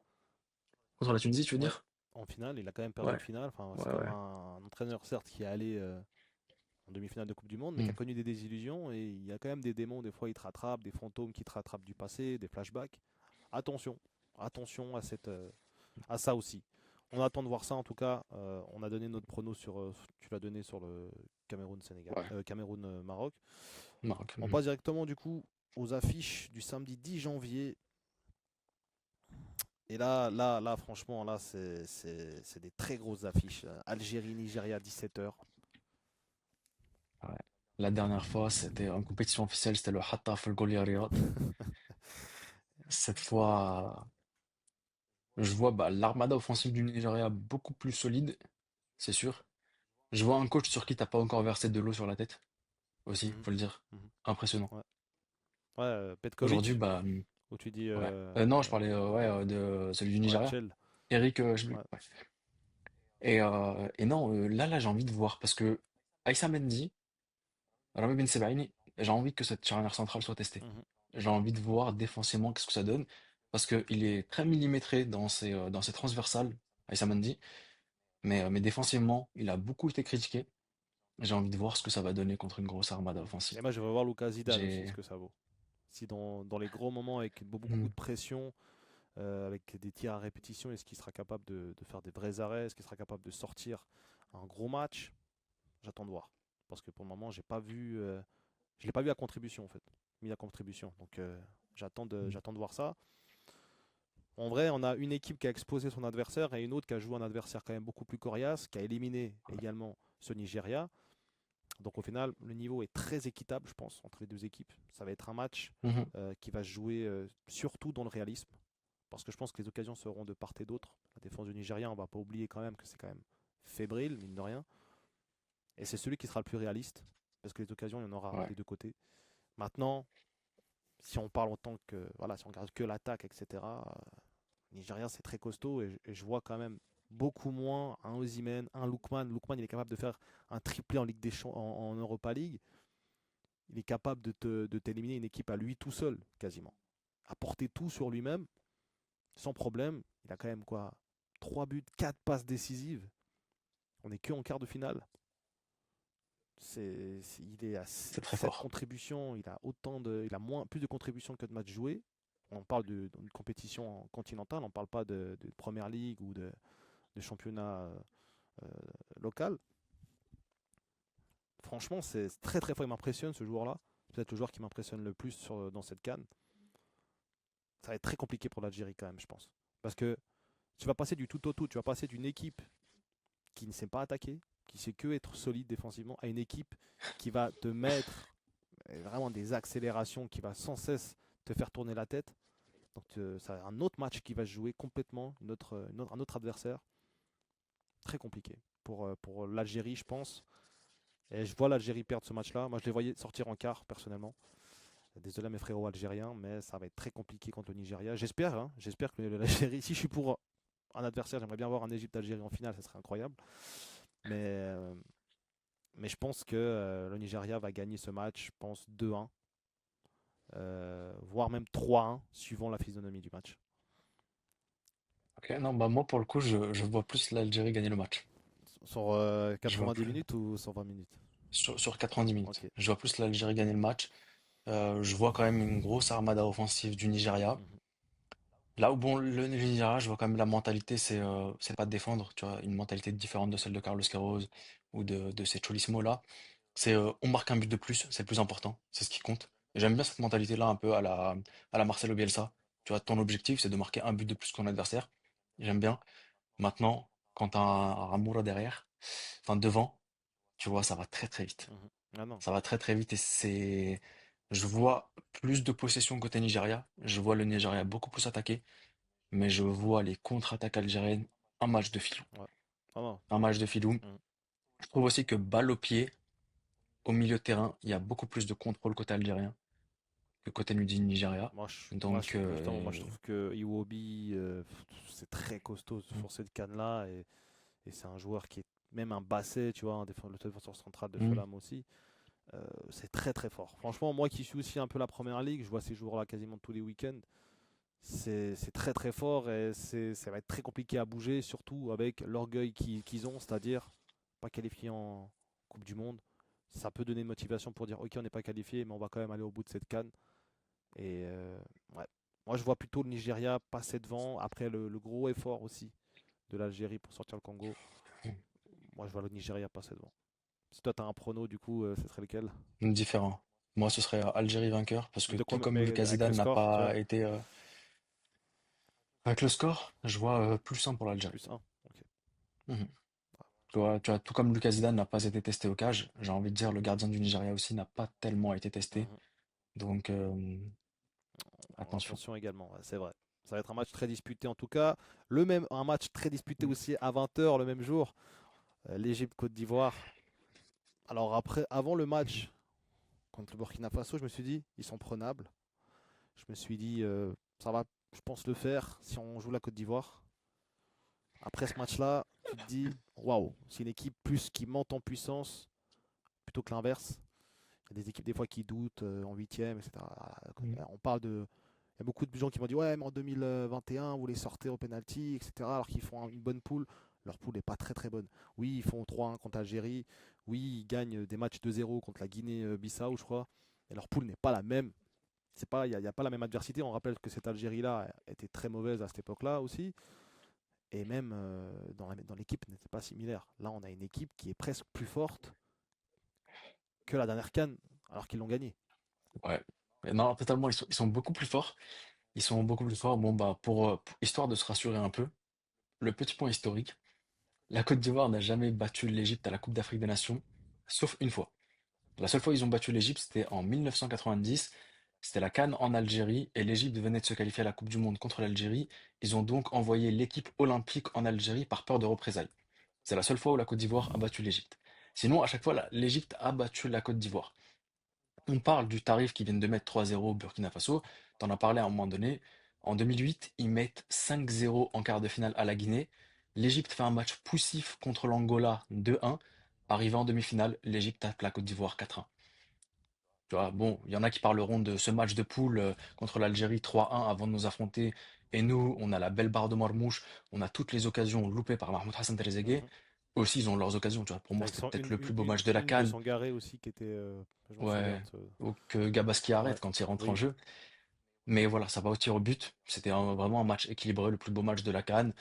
Contre la Tunisie, tu veux Ouais, dire? en finale, il a quand même perdu Ouais, une finale. Enfin, c'est ouais, quand même ouais. un entraîneur, certes, qui est allé en demi-finale de Coupe du Monde, mais qui Hmm. a connu des désillusions. Et il y a quand même des démons, des fois, ils te rattrapent, des fantômes qui te rattrapent du passé, des flashbacks. Attention, attention à ça aussi. On attend de voir ça en tout cas. On a donné notre prono sur, tu l'as donné sur le Cameroun-Sénégal, Ouais, Cameroun-Maroc. Maroc. On passe directement du coup aux affiches du samedi 10 janvier. Et là, franchement, là, c'est des très grosses affiches. Algérie-Nigeria, 17h. Ouais. La dernière fois, c'était en compétition officielle, c'était le Hattaf El Gholia Riyad. Cette fois, je vois bah, l'armada offensive du Nigeria beaucoup plus solide, c'est sûr. Je vois un coach sur qui t'as pas encore versé de l'eau sur la tête, aussi, Mhm, faut le dire. mhm. Impressionnant. Ouais, ouais Aujourd'hui, Petkovic, bah, où tu dis ouais. Non, je parlais ouais, de celui du ouais, Nigeria. Chell. Eric, je sais plus. Ouais. Ouais. Et non, là, j'ai envie de voir parce que Aïssa Mendy, Rami Ben Sebaini, j'ai envie que cette charnière centrale soit testée. Mhm. J'ai envie de voir défensivement qu'est-ce que ça donne parce qu'il est très millimétré dans ses transversales, Aïssa Mendy, mais défensivement, il a beaucoup été critiqué. J'ai envie de voir ce que ça va donner contre une grosse armada Mhm. offensive. Et moi, je veux voir Lucas Zidane aussi, ce J'ai. que ça vaut. Si dans les gros moments, avec beaucoup Hmm. de pression, avec des tirs à répétition, est-ce qu'il sera capable de faire des vrais arrêts? Est-ce qu'il sera capable de sortir un gros match? J'attends de voir. Parce que pour le moment, je l'ai pas vu à contribution en fait. Mis à contribution. Donc j'attends de voir ça. En vrai, on a une équipe qui a exposé son adversaire et une autre qui a joué un adversaire quand même beaucoup plus coriace, qui a éliminé également ce Nigeria. Donc au final, le niveau est très équitable, je pense, entre les deux équipes. Ça va être un match Mhm. qui va se jouer surtout dans le réalisme, parce que je pense que les occasions seront de part et d'autre. La défense du Nigeria, on ne va pas oublier quand même que c'est quand même fébrile, mine de rien. Et c'est celui qui sera le plus réaliste, parce que les occasions, il y en aura Ouais. des deux côtés. Maintenant, si on parle en tant que, voilà, si on regarde que l'attaque, etc., Nigeria, c'est très costaud, et je vois quand même beaucoup moins un Osimhen, un Lookman. Lookman, il est capable de faire un triplé en Ligue des en Europa League. Il est capable de t'éliminer une équipe à lui tout seul, quasiment. À porter tout sur lui-même, sans problème. Il a quand même quoi, 3 buts, 4 passes décisives. On est que en quart de finale. Il est à C'est très 7 fort. contributions, il a plus de contributions que de matchs joués. On parle d'une compétition continentale, on ne parle pas de Première Ligue ou de championnat euh, local. Franchement, c'est très très fort. Il m'impressionne ce joueur-là. C'est peut-être le joueur qui m'impressionne le plus dans cette canne. Ça va être très compliqué pour l'Algérie quand même, je pense. Parce que tu vas passer du tout au tout. Tu vas passer d'une équipe qui ne sait pas attaquer, qui sait que être solide défensivement, à une équipe qui va te mettre vraiment des accélérations, qui va sans cesse te faire tourner la tête. Donc c'est un autre match qui va se jouer complètement, un autre adversaire. Très compliqué pour l'Algérie, je pense. Et je vois l'Algérie perdre ce match-là. Moi, je les voyais sortir en quart, personnellement. Désolé à mes frérots algériens, mais ça va être très compliqué contre le Nigeria. J'espère, hein, j'espère que l'Algérie, si je suis pour un adversaire, j'aimerais bien voir un Égypte-Algérie en finale, ça serait incroyable. Mais, euh, mais je pense que le Nigeria va gagner ce match, je pense 2-1, voire même 3-1, suivant la physionomie du match. Ok, non, bah moi pour le coup, je vois plus l'Algérie gagner le match. Sur Je vois 90 plus. minutes ou 120 minutes? Sur 90 minutes. Ok. Je vois plus l'Algérie gagner le match. Je vois quand même une grosse armada offensive du Nigeria. Mhm. Là où bon, le Nigeria, je vois quand même la mentalité, c'est pas de défendre, tu vois, une mentalité différente de celle de Carlos Queiroz ou de ces Cholismo-là. C'est on marque un but de plus, c'est le plus important, c'est ce qui compte. Et j'aime bien cette mentalité-là un peu à la Marcelo Bielsa. Tu vois, ton objectif, c'est de marquer un but de plus que ton adversaire. J'aime bien. Maintenant, quand t'as un Ramoura derrière, enfin devant, tu vois, ça va très très vite. Mhm. Ah non. Ça va très très vite et c'est. Je vois plus de possession côté Nigeria. Je vois le Nigeria beaucoup plus attaqué, mais je vois les contre-attaques algériennes, un match de filou. Ouais. Ah non. Un match de filou. Mhm. Je trouve aussi que balle au pied, au milieu de terrain, il y a beaucoup plus de contrôle côté algérien que côté du Nigeria. Donc, Justement, moi je trouve que Iwobi, c'est très costaud sur cette canne-là, et c'est un joueur qui est même un basset, tu vois, le défenseur central de hmm, Fulham aussi. C'est très très fort. Franchement, moi qui suis aussi un peu la première ligue, je vois ces joueurs-là quasiment tous les week-ends. c'est très très fort et ça va être très compliqué à bouger, surtout avec l'orgueil qu'ils ont, c'est-à-dire pas qualifié en Coupe du Monde. Ça peut donner une motivation pour dire ok, on n'est pas qualifié, mais on va quand même aller au bout de cette CAN. Et ouais. Moi, je vois plutôt le Nigeria passer devant, après le gros effort aussi de l'Algérie pour sortir le Congo. Moi, je vois le Nigeria passer devant. Si toi, tu as un prono, du coup, ce serait lequel? Différent. Moi, ce serait Algérie vainqueur, parce Mais que de tout quoi, comme mais Lucas avec le Zidane n'a score, tu pas vois? été. Avec le score, je vois plus 1 pour l'Algérie. Plus un. Ok. Mhm. Tu vois, tout comme Lucas Zidane n'a pas été testé au cage, j'ai envie de dire le gardien du Nigeria aussi n'a pas tellement été testé. Mhm. Donc, attention. Attention également, ouais, c'est vrai. Ça va être un match très disputé en tout cas. Un match très disputé aussi à 20 h le même jour. L'Égypte-Côte d'Ivoire. Alors après, avant le match contre le Burkina Faso, je me suis dit, ils sont prenables. Je me suis dit, ça va, je pense le faire si on joue la Côte d'Ivoire. Après ce match-là, tu te dis, waouh, c'est une équipe plus qui monte en puissance plutôt que l'inverse. Il y a des équipes des fois qui doutent en huitième, etc. Mhm. On parle de. Il y a beaucoup de gens qui m'ont dit ouais, mais en 2021, vous les sortez au penalty, etc. Alors qu'ils font une bonne poule. Leur poule n'est pas très très bonne. Oui, ils font 3-1 contre Algérie. Oui, ils gagnent des matchs 2-0 contre la Guinée-Bissau, je crois. Et leur poule n'est pas la même. Il n'y a pas la même adversité. On rappelle que cette Algérie-là était très mauvaise à cette époque-là aussi. Et même dans l'équipe n'était pas similaire. Là, on a une équipe qui est presque plus forte que la dernière CAN, alors qu'ils l'ont gagnée. Ouais. Mais non, totalement, ils sont beaucoup plus forts. Ils sont beaucoup plus forts. Bon, bah, histoire de se rassurer un peu, le petit point historique, la Côte d'Ivoire n'a jamais battu l'Égypte à la Coupe d'Afrique des Nations, sauf une fois. La seule fois où ils ont battu l'Égypte, c'était en 1990. C'était la CAN en Algérie et l'Égypte venait de se qualifier à la Coupe du Monde contre l'Algérie. Ils ont donc envoyé l'équipe olympique en Algérie par peur de représailles. C'est la seule fois où la Côte d'Ivoire a battu l'Égypte. Sinon, à chaque fois, l'Égypte a battu la Côte d'Ivoire. On parle du tarif qu'ils viennent de mettre 3-0 au Burkina Faso. T'en as parlé à un moment donné. En 2008, ils mettent 5-0 en quart de finale à la Guinée. L'Égypte fait un match poussif contre l'Angola 2-1. Arrivé en demi-finale, l'Égypte tape la Côte d'Ivoire 4-1. Tu vois, bon, il y en a qui parleront de ce match de poule contre l'Algérie 3-1 avant de nous affronter. Et nous, on a la belle barre de Marmouche, on a toutes les occasions loupées par Mahmoud Hassan Trezeguet. Mhm. Aussi, ils ont leurs occasions, tu vois. Pour moi, Avec c'était peut-être le plus beau match de la une de CAN. Sangaré aussi qui était. Je m'en souviens. Ouais, ou que Gabaski Ouais, arrête quand il rentre en oui. jeu. Mais voilà, ça va au tir au but. C'était vraiment un match équilibré, le plus beau match de la CAN.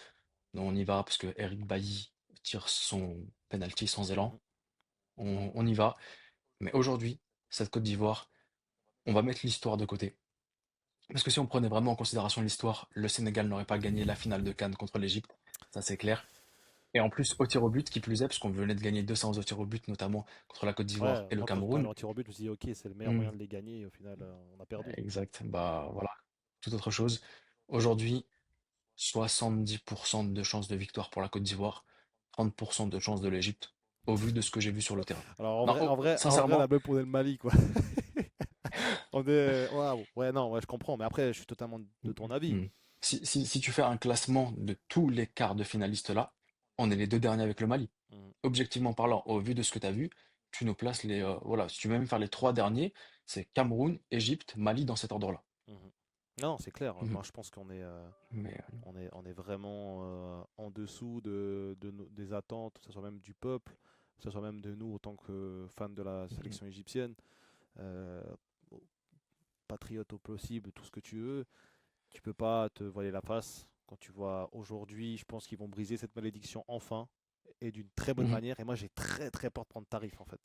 Donc on y va parce que Eric Bailly tire son penalty sans élan. Mhm. On y va. Mais aujourd'hui, cette Côte d'Ivoire, on va mettre l'histoire de côté. Parce que si on prenait vraiment en considération l'histoire, le Sénégal n'aurait pas gagné la finale de CAN contre l'Égypte, ça c'est clair. Et en plus, au tir au but, qui plus est, parce qu'on venait de gagner 200 au tir au but, notamment contre la Côte d'Ivoire Ouais, et le moi quand tu allé Cameroun. en tir au but, je me suis dit, ok, c'est le meilleur Hmm, moyen de les gagner. Et au final, on a perdu. exact, bah voilà, tout autre chose. Aujourd'hui, 70% de chances de victoire pour la Côte d'Ivoire, 30% de chances de l'Égypte, au vu de ce que j'ai vu sur le terrain. Alors Non, oh, en vrai, on a sincèrement, même pour le Mali, quoi. Waouh. Ouais, non, ouais, je comprends. Mais après, je suis totalement de ton avis. hmm, si tu fais un classement de tous les quarts de finalistes là, on est les deux derniers avec le Mali. Mhm. Objectivement parlant, au vu de ce que tu as vu, tu nous places voilà, si tu veux même faire les trois derniers, c'est Cameroun, Égypte, Mali dans cet ordre-là. Mhm. Non, c'est clair. Mhm. Moi, je pense Mais on est vraiment en dessous des attentes, que ce soit même du peuple, que ce soit même de nous en tant que fans de la sélection égyptienne, euh, patriote au possible, tout ce que tu veux. Tu peux pas te voiler la face. Quand tu vois aujourd'hui, je pense qu'ils vont briser cette malédiction enfin et d'une très bonne mhm, manière. Et moi, j'ai très très peur de prendre tarif en fait.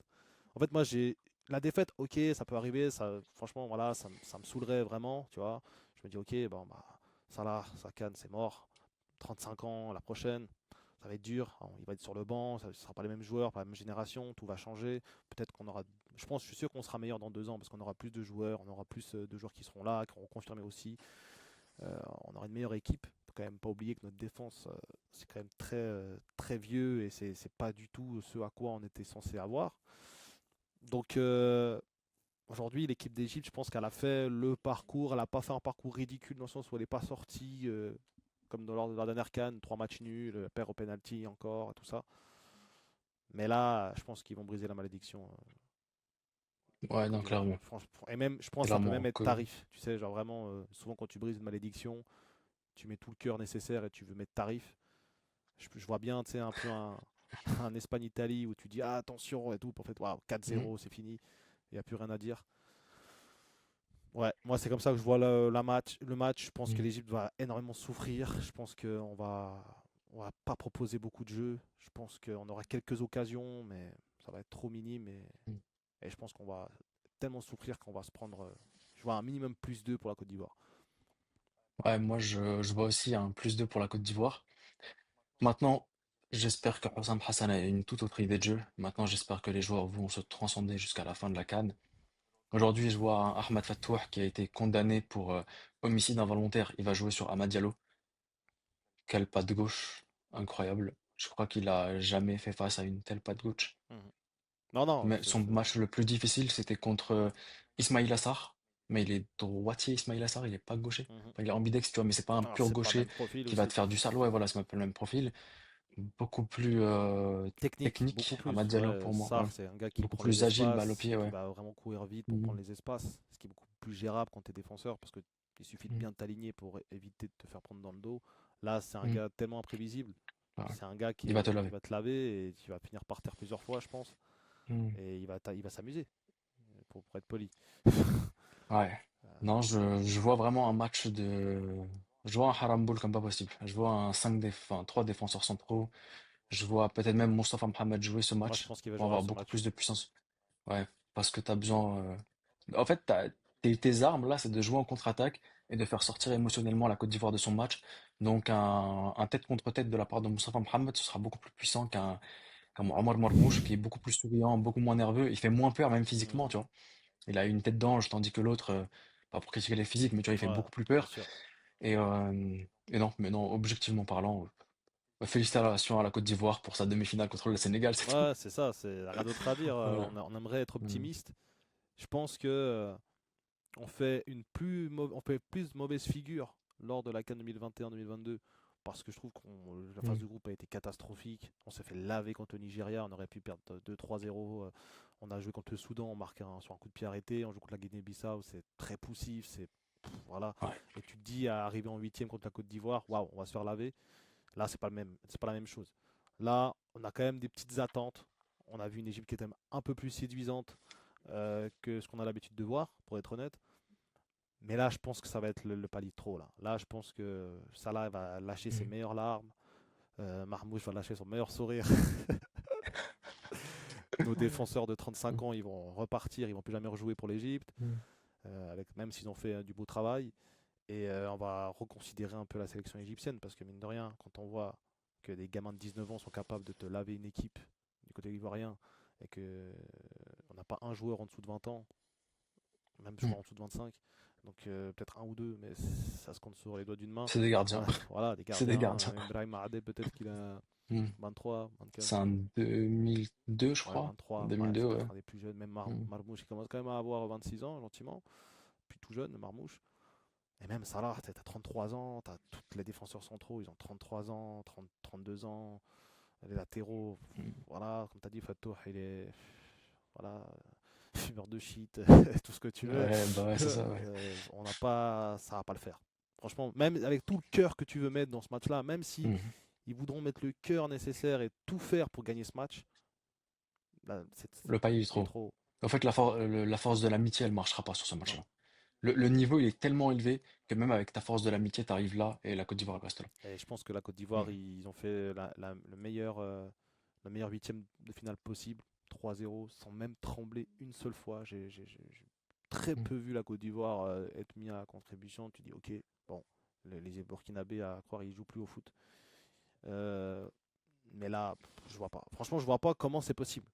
En fait, moi, j'ai la défaite, ok, ça peut arriver. Ça, franchement, voilà, ça me saoulerait vraiment, tu vois. Je me dis, ok, bon, bah, ça là, ça canne, c'est mort. 35 ans, la prochaine, ça va être dur. Alors, il va être sur le banc, ça ne sera pas les mêmes joueurs, pas la même génération, tout va changer. Peut-être qu'on aura, je suis sûr qu'on sera meilleur dans 2 ans parce qu'on aura plus de joueurs, on aura plus de joueurs qui seront là, qui auront confirmé aussi. On aura une meilleure équipe. Faut quand même pas oublier que notre défense, c'est quand même très vieux et c'est pas du tout ce à quoi on était censé avoir. Donc aujourd'hui, l'équipe d'Égypte, je pense qu'elle a fait le parcours. Elle n'a pas fait un parcours ridicule dans le sens où elle n'est pas sortie comme lors de la dernière CAN, 3 matchs nuls, perd au penalty encore, tout ça. Mais là, je pense qu'ils vont briser la malédiction. Ouais, Côte non, d'Ivoire. clairement. Et même, je pense que ça peut même Clairement. être tarif. Tu sais, genre vraiment, souvent quand tu brises une malédiction, tu mets tout le cœur nécessaire et tu veux mettre tarif. Je vois bien, tu sais, un peu un Espagne-Italie où tu dis ah, attention et tout. En fait, waouh, Mhm. 4-0, c'est fini. Il n'y a plus rien à dire. Ouais, moi c'est comme ça que je vois le match. Je pense que Mhm. l'Égypte va énormément souffrir. Je pense qu'on va pas proposer beaucoup de jeux. Je pense qu'on aura quelques occasions, mais ça va être trop minime. Et je pense qu'on va tellement souffrir qu'on va se prendre. Je vois un minimum +2 pour la Côte d'Ivoire. Ouais, moi je vois aussi un +2 pour la Côte d'Ivoire. Maintenant, j'espère que Hossam Hassan a une toute autre idée de jeu. Maintenant, j'espère que les joueurs vont se transcender jusqu'à la fin de la CAN. Aujourd'hui, je vois un Ahmad Fattouh qui a été condamné pour homicide involontaire. Il va jouer sur Amad Diallo. Quelle patte gauche, incroyable. Je crois qu'il a jamais fait face à une telle patte gauche. Mhm. Non, non, Mais son match le plus difficile, c'était contre Ismail Assar. Mais il est droitier, Ismail Assar, il est pas gaucher. mhm. Enfin, il est ambidextre, tu vois, mais c'est pas un Non, pur c'est pas le gaucher même profil qui va te aussi. faire du sale. Ouais, voilà, c'est un peu le même profil. Beaucoup plus Technique, beaucoup technique, Amad plus. Diallo Ouais, pour moi. Ouais. Sarr, c'est un gars qui Beaucoup prend les plus agile, balle au espaces, pied, qui ouais. va vraiment courir vite pour prendre Mhm. les espaces, ce qui est beaucoup plus gérable quand tu es défenseur parce que il suffit de Mhm. bien t'aligner pour éviter de te faire prendre dans le dos. Là, c'est un Mhm. gars tellement imprévisible. Ouais. C'est un gars Il va te qui laver. va te laver et tu vas finir par terre plusieurs fois, je pense. Mhm. Et il va s'amuser, pour être poli. Ouais. Non, je vois vraiment un match de. Je vois un Haramboul comme pas possible. Je vois enfin, 3 défenseurs centraux. Je vois peut-être même Moustapha Mohamed jouer ce Moi, je match pense qu'il va pour jouer avoir ce beaucoup match. plus de puissance. Ouais, parce que tu as besoin. En fait, tes armes là, c'est de jouer en contre-attaque et de faire sortir émotionnellement la Côte d'Ivoire de son match. Donc, un tête contre tête de la part de Moustapha Mohamed, ce sera beaucoup plus puissant qu'un Omar Marmouche qui est beaucoup plus souriant, beaucoup moins nerveux. Il fait moins peur, même physiquement, Mhm. tu vois. Il a une tête d'ange, tandis que l'autre, pas pour critiquer les physiques, mais tu vois, il fait Ouais, beaucoup plus bien peur. sûr. Et non, mais non, objectivement parlant, félicitations à la Côte d'Ivoire pour sa demi-finale contre le Sénégal, c'est tout. Ouais, c'est ça, c'est rien d'autre à dire. Voilà. On aimerait être Mm. optimiste. Je pense que on fait plus mauvaise figure lors de la CAN 2021-2022 parce que je trouve que la phase Mm. de groupe a été catastrophique. On s'est fait laver contre le Nigeria, on aurait pu perdre 2-3-0. On a joué contre le Soudan, on marque sur un coup de pied arrêté. On joue contre la Guinée-Bissau, c'est très poussif, voilà. Ouais. Et tu te dis à arriver en huitième contre la Côte d'Ivoire, waouh, on va se faire laver. Là, c'est pas la même chose. Là, on a quand même des petites attentes. On a vu une Égypte qui était un peu plus séduisante que ce qu'on a l'habitude de voir, pour être honnête. Mais là, je pense que ça va être le palier trop. Là, je pense que Salah va lâcher ses Mm. meilleures larmes. Marmouche va lâcher son meilleur sourire. Nos défenseurs de 35 ans, ils vont repartir. Ils vont plus jamais rejouer pour l'Égypte. Mm. Même s'ils ont fait du beau travail. Et on va reconsidérer un peu la sélection égyptienne. Parce que mine de rien, quand on voit que des gamins de 19 ans sont capables de te laver une équipe du côté ivoirien et que on n'a pas un joueur en dessous de 20 ans, même je Mm. crois en dessous de 25. Donc peut-être un ou deux, mais ça se compte sur les doigts d'une main. C'est des gardiens. Ouais, voilà, des C'est des gardiens. gardiens. Ibrahim Adé, peut-être qu'il a Mm. 23, C'est 24. un 2002, je Ouais, crois. 23. Ouais, 2002, c'est ouais. peut-être un des plus jeunes. Même Mm. Marmouche, il commence quand même à avoir 26 ans, gentiment. Puis tout jeune, Marmouche. Et même Salah, t'as 33 ans. T'as tous les défenseurs centraux, ils ont 33 ans, 30, 32 ans. Les latéraux, Mm. voilà, comme t'as dit, Fatou, il est. Voilà, fumeur de shit, tout ce que tu veux. Ouais, bah ouais, c'est ça, ouais. On n'a pas, ça va pas le faire. Franchement, même avec tout le cœur que tu veux mettre dans ce match-là, même si Mm. ils voudront mettre le cœur nécessaire et tout faire pour gagner ce match, là, Le palier est c'est trop. trop. En fait, la force de l'amitié, elle marchera pas sur ce Non. match-là. Le niveau, il est tellement élevé que même avec ta force de l'amitié, t'arrives là et la Côte d'Ivoire elle reste là. Et je pense que la Côte d'Ivoire, Mm. ils ont fait le meilleur huitième de finale possible, 3-0, sans même trembler une seule fois. J'ai très Mm. peu vu la Côte d'Ivoire être mis à la contribution. Tu dis, ok, bon, les Burkinabés, à croire, ils jouent plus au foot. Euh, mais là, je vois pas. Franchement, je vois pas comment c'est possible.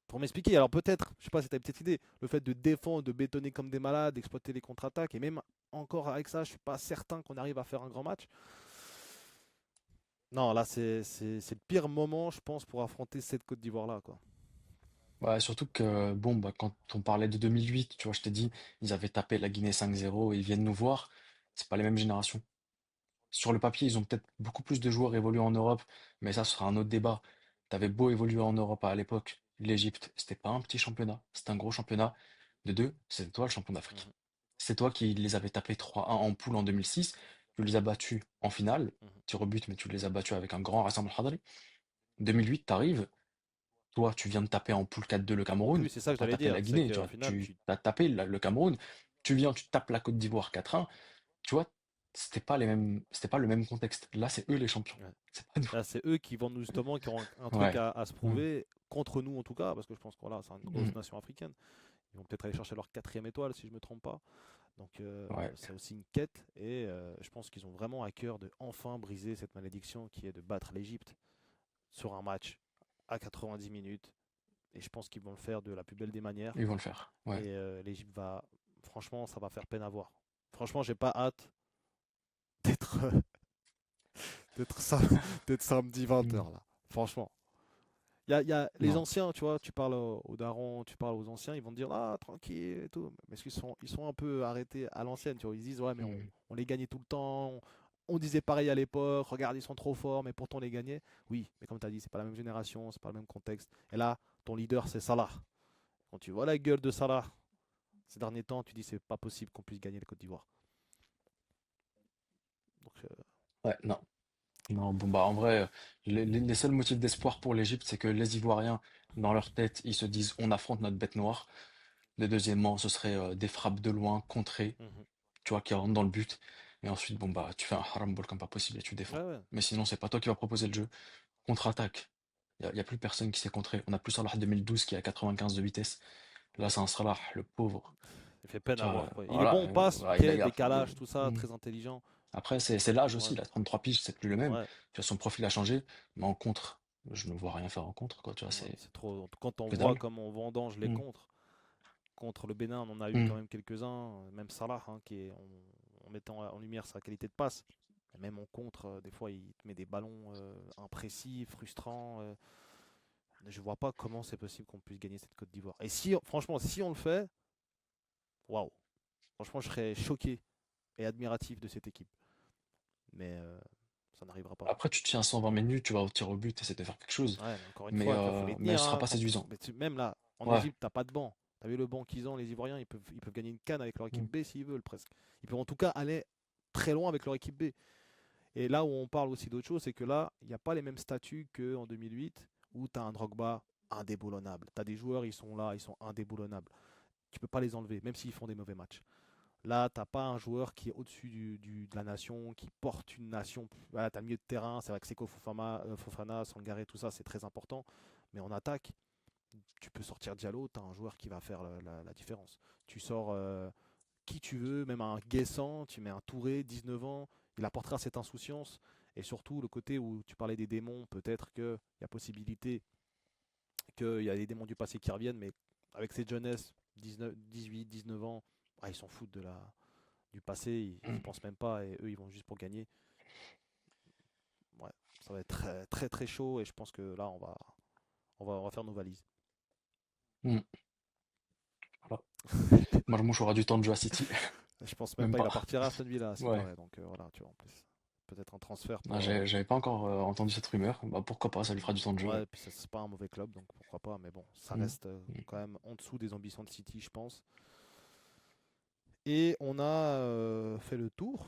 Pour m'expliquer, alors peut-être, je sais pas si tu as une petite idée, le fait de défendre, de bétonner comme des malades, d'exploiter les contre-attaques, et même encore avec ça, je suis pas certain qu'on arrive à faire un grand match. Non, là, c'est le pire moment, je pense, pour affronter cette Côte d'Ivoire-là, quoi. Ouais, surtout que, bon, bah, quand on parlait de 2008, tu vois, je t'ai dit, ils avaient tapé la Guinée 5-0 et ils viennent nous voir. C'est pas les mêmes générations. Sur le papier, ils ont peut-être beaucoup plus de joueurs évolués en Europe, mais ça, ce sera un autre débat. T'avais beau évoluer en Europe à l'époque. l'Égypte, c'était pas un petit championnat, c'était un gros championnat. De deux, c'était toi le champion d'Afrique. Mhm, C'est toi qui les avais tapés 3-1 en poule en 2006. Tu les as battus en finale, mhm. tir au but, mais tu les as battus avec un grand Rassam El Hadri. 2008, t'arrives, toi, tu viens de taper en poule 4-2 le Oui, Cameroun. oui, c'est ça que T'as j'allais tapé dire. la C'est Guinée, tu qu'au vois. final, Tu as tapé le Cameroun. Tu viens, tu tapes la Côte d'Ivoire 4-1. Tu vois, c'était pas le même contexte. Là, c'est eux les champions. ouais. C'est pas nous. Là, c'est eux qui vont nous justement, qui ont un truc Ouais. à se Mm. prouver contre nous en tout cas, parce que je pense que voilà, c'est une grosse Mm. nation africaine. Ils vont peut-être aller chercher leur quatrième étoile si je me trompe pas. Donc Ouais. c'est aussi une quête et je pense qu'ils ont vraiment à cœur de enfin briser cette malédiction qui est de battre l'Égypte sur un match à 90 minutes. Et je pense qu'ils vont le faire de la plus belle des manières. Ils vont le faire. Ouais. Et l'Égypte va, franchement, ça va faire peine à voir. Franchement, j'ai pas hâte d'être d'être d'être samedi 20 h Mm. là. Franchement. Il y a les Non. anciens, tu vois, tu parles aux darons, tu parles aux anciens, ils vont te dire ah tranquille et tout. Mais ils sont un peu arrêtés à l'ancienne, tu vois. Ils se disent ouais mais Mm. on les gagnait tout le temps. On disait pareil à l'époque, regarde ils sont trop forts, mais pourtant on les gagnait. Oui, mais comme tu as dit, c'est pas la même génération, c'est pas le même contexte. Et là, ton leader c'est Salah. Quand tu vois la gueule de Salah ces derniers temps, tu dis c'est pas possible qu'on puisse gagner le Côte d'Ivoire. Donc Ouais, non. Non, bon, bah, en vrai, les seuls motifs d'espoir pour l'Égypte, c'est que les Ivoiriens, dans leur tête, ils se disent, on affronte notre bête noire. Le deuxièmement, ce serait des frappes de loin, contrées, mhm. tu vois, qui rentrent dans le but. Et ensuite, bon, bah, tu fais un haram ball comme pas possible et tu Ouais, défends. ouais. Mais sinon, c'est pas toi qui vas proposer le jeu. Contre-attaque. Y a plus personne qui sait contrer. On a plus Salah 2012 qui a 95 de vitesse. Là, c'est un Salah, le pauvre. Il fait peine Tu à vois, voir quoi. Il est voilà. bon, passe, Voilà, ok, il décalage, tout ça, hmm. très intelligent. Après, c'est l'âge aussi. Ouais, Il a 33 piges, c'est plus le même. ouais. Tu vois, son profil a changé. Mais en contre, je ne vois rien faire en contre, quoi. Tu vois, Ouais, c'est c'est trop. Quand on que voit dalle. comment on vendange les Hmm. contres, contre le Bénin, on en a eu Hmm. quand même quelques-uns. Même Salah, hein, en mettant en lumière sa qualité de passe. Et même en contre, des fois, il te met des ballons imprécis, frustrants. Je vois pas comment c'est possible qu'on puisse gagner cette Côte d'Ivoire. Et si, franchement, si on le fait, waouh. Franchement, je serais choqué et admiratif de cette équipe. Mais ça n'arrivera pas. Après, tu tiens 120 minutes, tu vas au tir au but, essayer de faire quelque chose. Ouais, mais encore une fois, tu vois, faut les Mais tenir. ce sera Hein. pas séduisant. Mais même là, en Ouais. Égypte, t'as pas de banc. T'as vu le banc qu'ils ont, les Ivoiriens, ils peuvent gagner une canne avec leur équipe Hmm. B s'ils veulent presque. Ils peuvent en tout cas aller très loin avec leur équipe B. Et là où on parle aussi d'autre chose, c'est que là, il n'y a pas les mêmes statuts qu'en 2008 où tu as un Drogba indéboulonnable. Tu as des joueurs, ils sont là, ils sont indéboulonnables. Tu peux pas les enlever, même s'ils font des mauvais matchs. Là, t'as pas un joueur qui est au-dessus de la nation, qui porte une nation. Voilà, tu as le milieu de terrain, c'est vrai que Seko Fofana, Sangaré, tout ça, c'est très important. Mais en attaque, tu peux sortir Diallo, tu as un joueur qui va faire la différence. Tu sors qui tu veux, même un Guessant, tu mets un Touré, 19 ans, il apportera cette insouciance. Et surtout, le côté où tu parlais des démons, peut-être qu'il y a possibilité qu'il y a des démons du passé qui reviennent, mais avec cette jeunesse, 19, 18, 19 ans, ils s'en foutent du passé, ils y Hmm. pensent même pas, et eux, ils vont juste pour gagner. Ouais, ça va être très, très, très chaud, et je pense que là, on va faire nos valises. Hmm. Voilà. Marmouche aura du temps de jeu à City. Je pense même Même pas, il va pas. partir à Aston Villa, à ce qui Ouais. paraît. Donc voilà, tu vois, en plus. Peut-être un transfert Ah, pour. j'avais pas encore entendu cette rumeur. Bah, pourquoi pas, ça lui fera du temps de jeu, Ouais, ouais. et puis ça, c'est pas un mauvais club, donc pourquoi pas. Mais bon, ça Hmm. reste Hmm. quand même en dessous des ambitions de City, je pense. Et on a fait le tour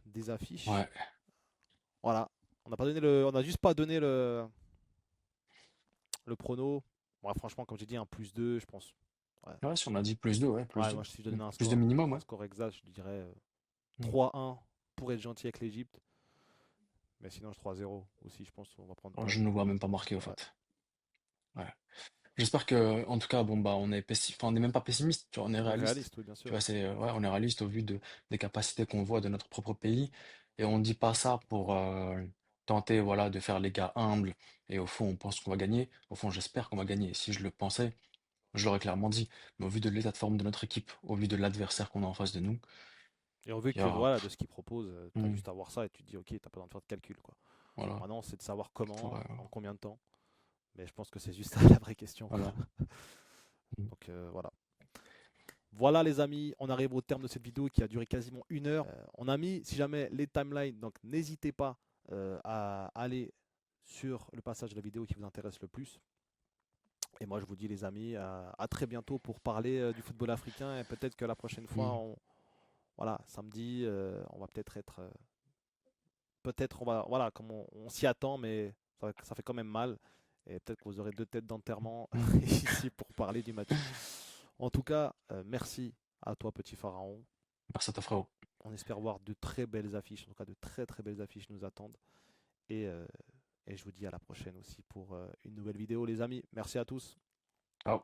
des affiches. Ouais. Voilà. On a juste pas donné le prono. Ouais, franchement, comme j'ai dit, un plus 2 je pense. Ouais. Ouais, si on a dit plus 2, ouais, plus Ouais, 2. moi, si je Hmm. donnais un Plus de score, minimum, un ouais. score exact, je dirais Hmm. 3-1 pour être gentil avec l'Egypte. Mais sinon, je 3-0 aussi, je pense qu'on va prendre Oh, ouais. je ne vois même pas marqué, au Ouais. fait. Ouais. J'espère que, en tout cas, bon, bah, enfin, on n'est même pas pessimiste, tu vois, on est réaliste. Réaliste, oui, bien Tu sûr. vois, ouais, on est réaliste au vu des capacités qu'on voit de notre propre pays. Et on ne dit pas ça pour tenter, voilà, de faire les gars humbles. Et au fond, on pense qu'on va gagner. Au fond, j'espère qu'on va gagner. Si je le pensais, je l'aurais clairement dit. Mais au vu de l'état de forme de notre équipe, au vu de l'adversaire qu'on a en face de nous, Et on veut il y que a, voilà, de ce qu'ils proposent, tu as hmm, juste à voir ça et tu te dis, ok, tu n'as pas besoin de faire de calcul. Quoi. voilà, Maintenant, c'est de savoir comment, ouais, en combien de temps. Mais je pense que c'est juste ça la vraie question. Quoi. voilà. Hmm. Donc voilà. Voilà les amis, on arrive au terme de cette vidéo qui a duré quasiment 1 heure. On a mis, si jamais, les timelines, donc n'hésitez pas à aller sur le passage de la vidéo qui vous intéresse le plus. Et moi, je vous dis, les amis, à très bientôt pour parler du football africain. Et peut-être que la prochaine fois, Mm. voilà, samedi, on va peut-être peut-être, voilà, comme on s'y attend, mais ça fait quand même mal. Et peut-être que vous aurez deux têtes d'enterrement ici pour parler du match. En tout cas, merci à toi, petit pharaon. Merci à toi, frérot. On espère voir de très belles affiches, en tout cas de très très belles affiches nous attendent. Et, euh, et je vous dis à la prochaine aussi pour une nouvelle vidéo, les amis. Merci à tous. Ciao.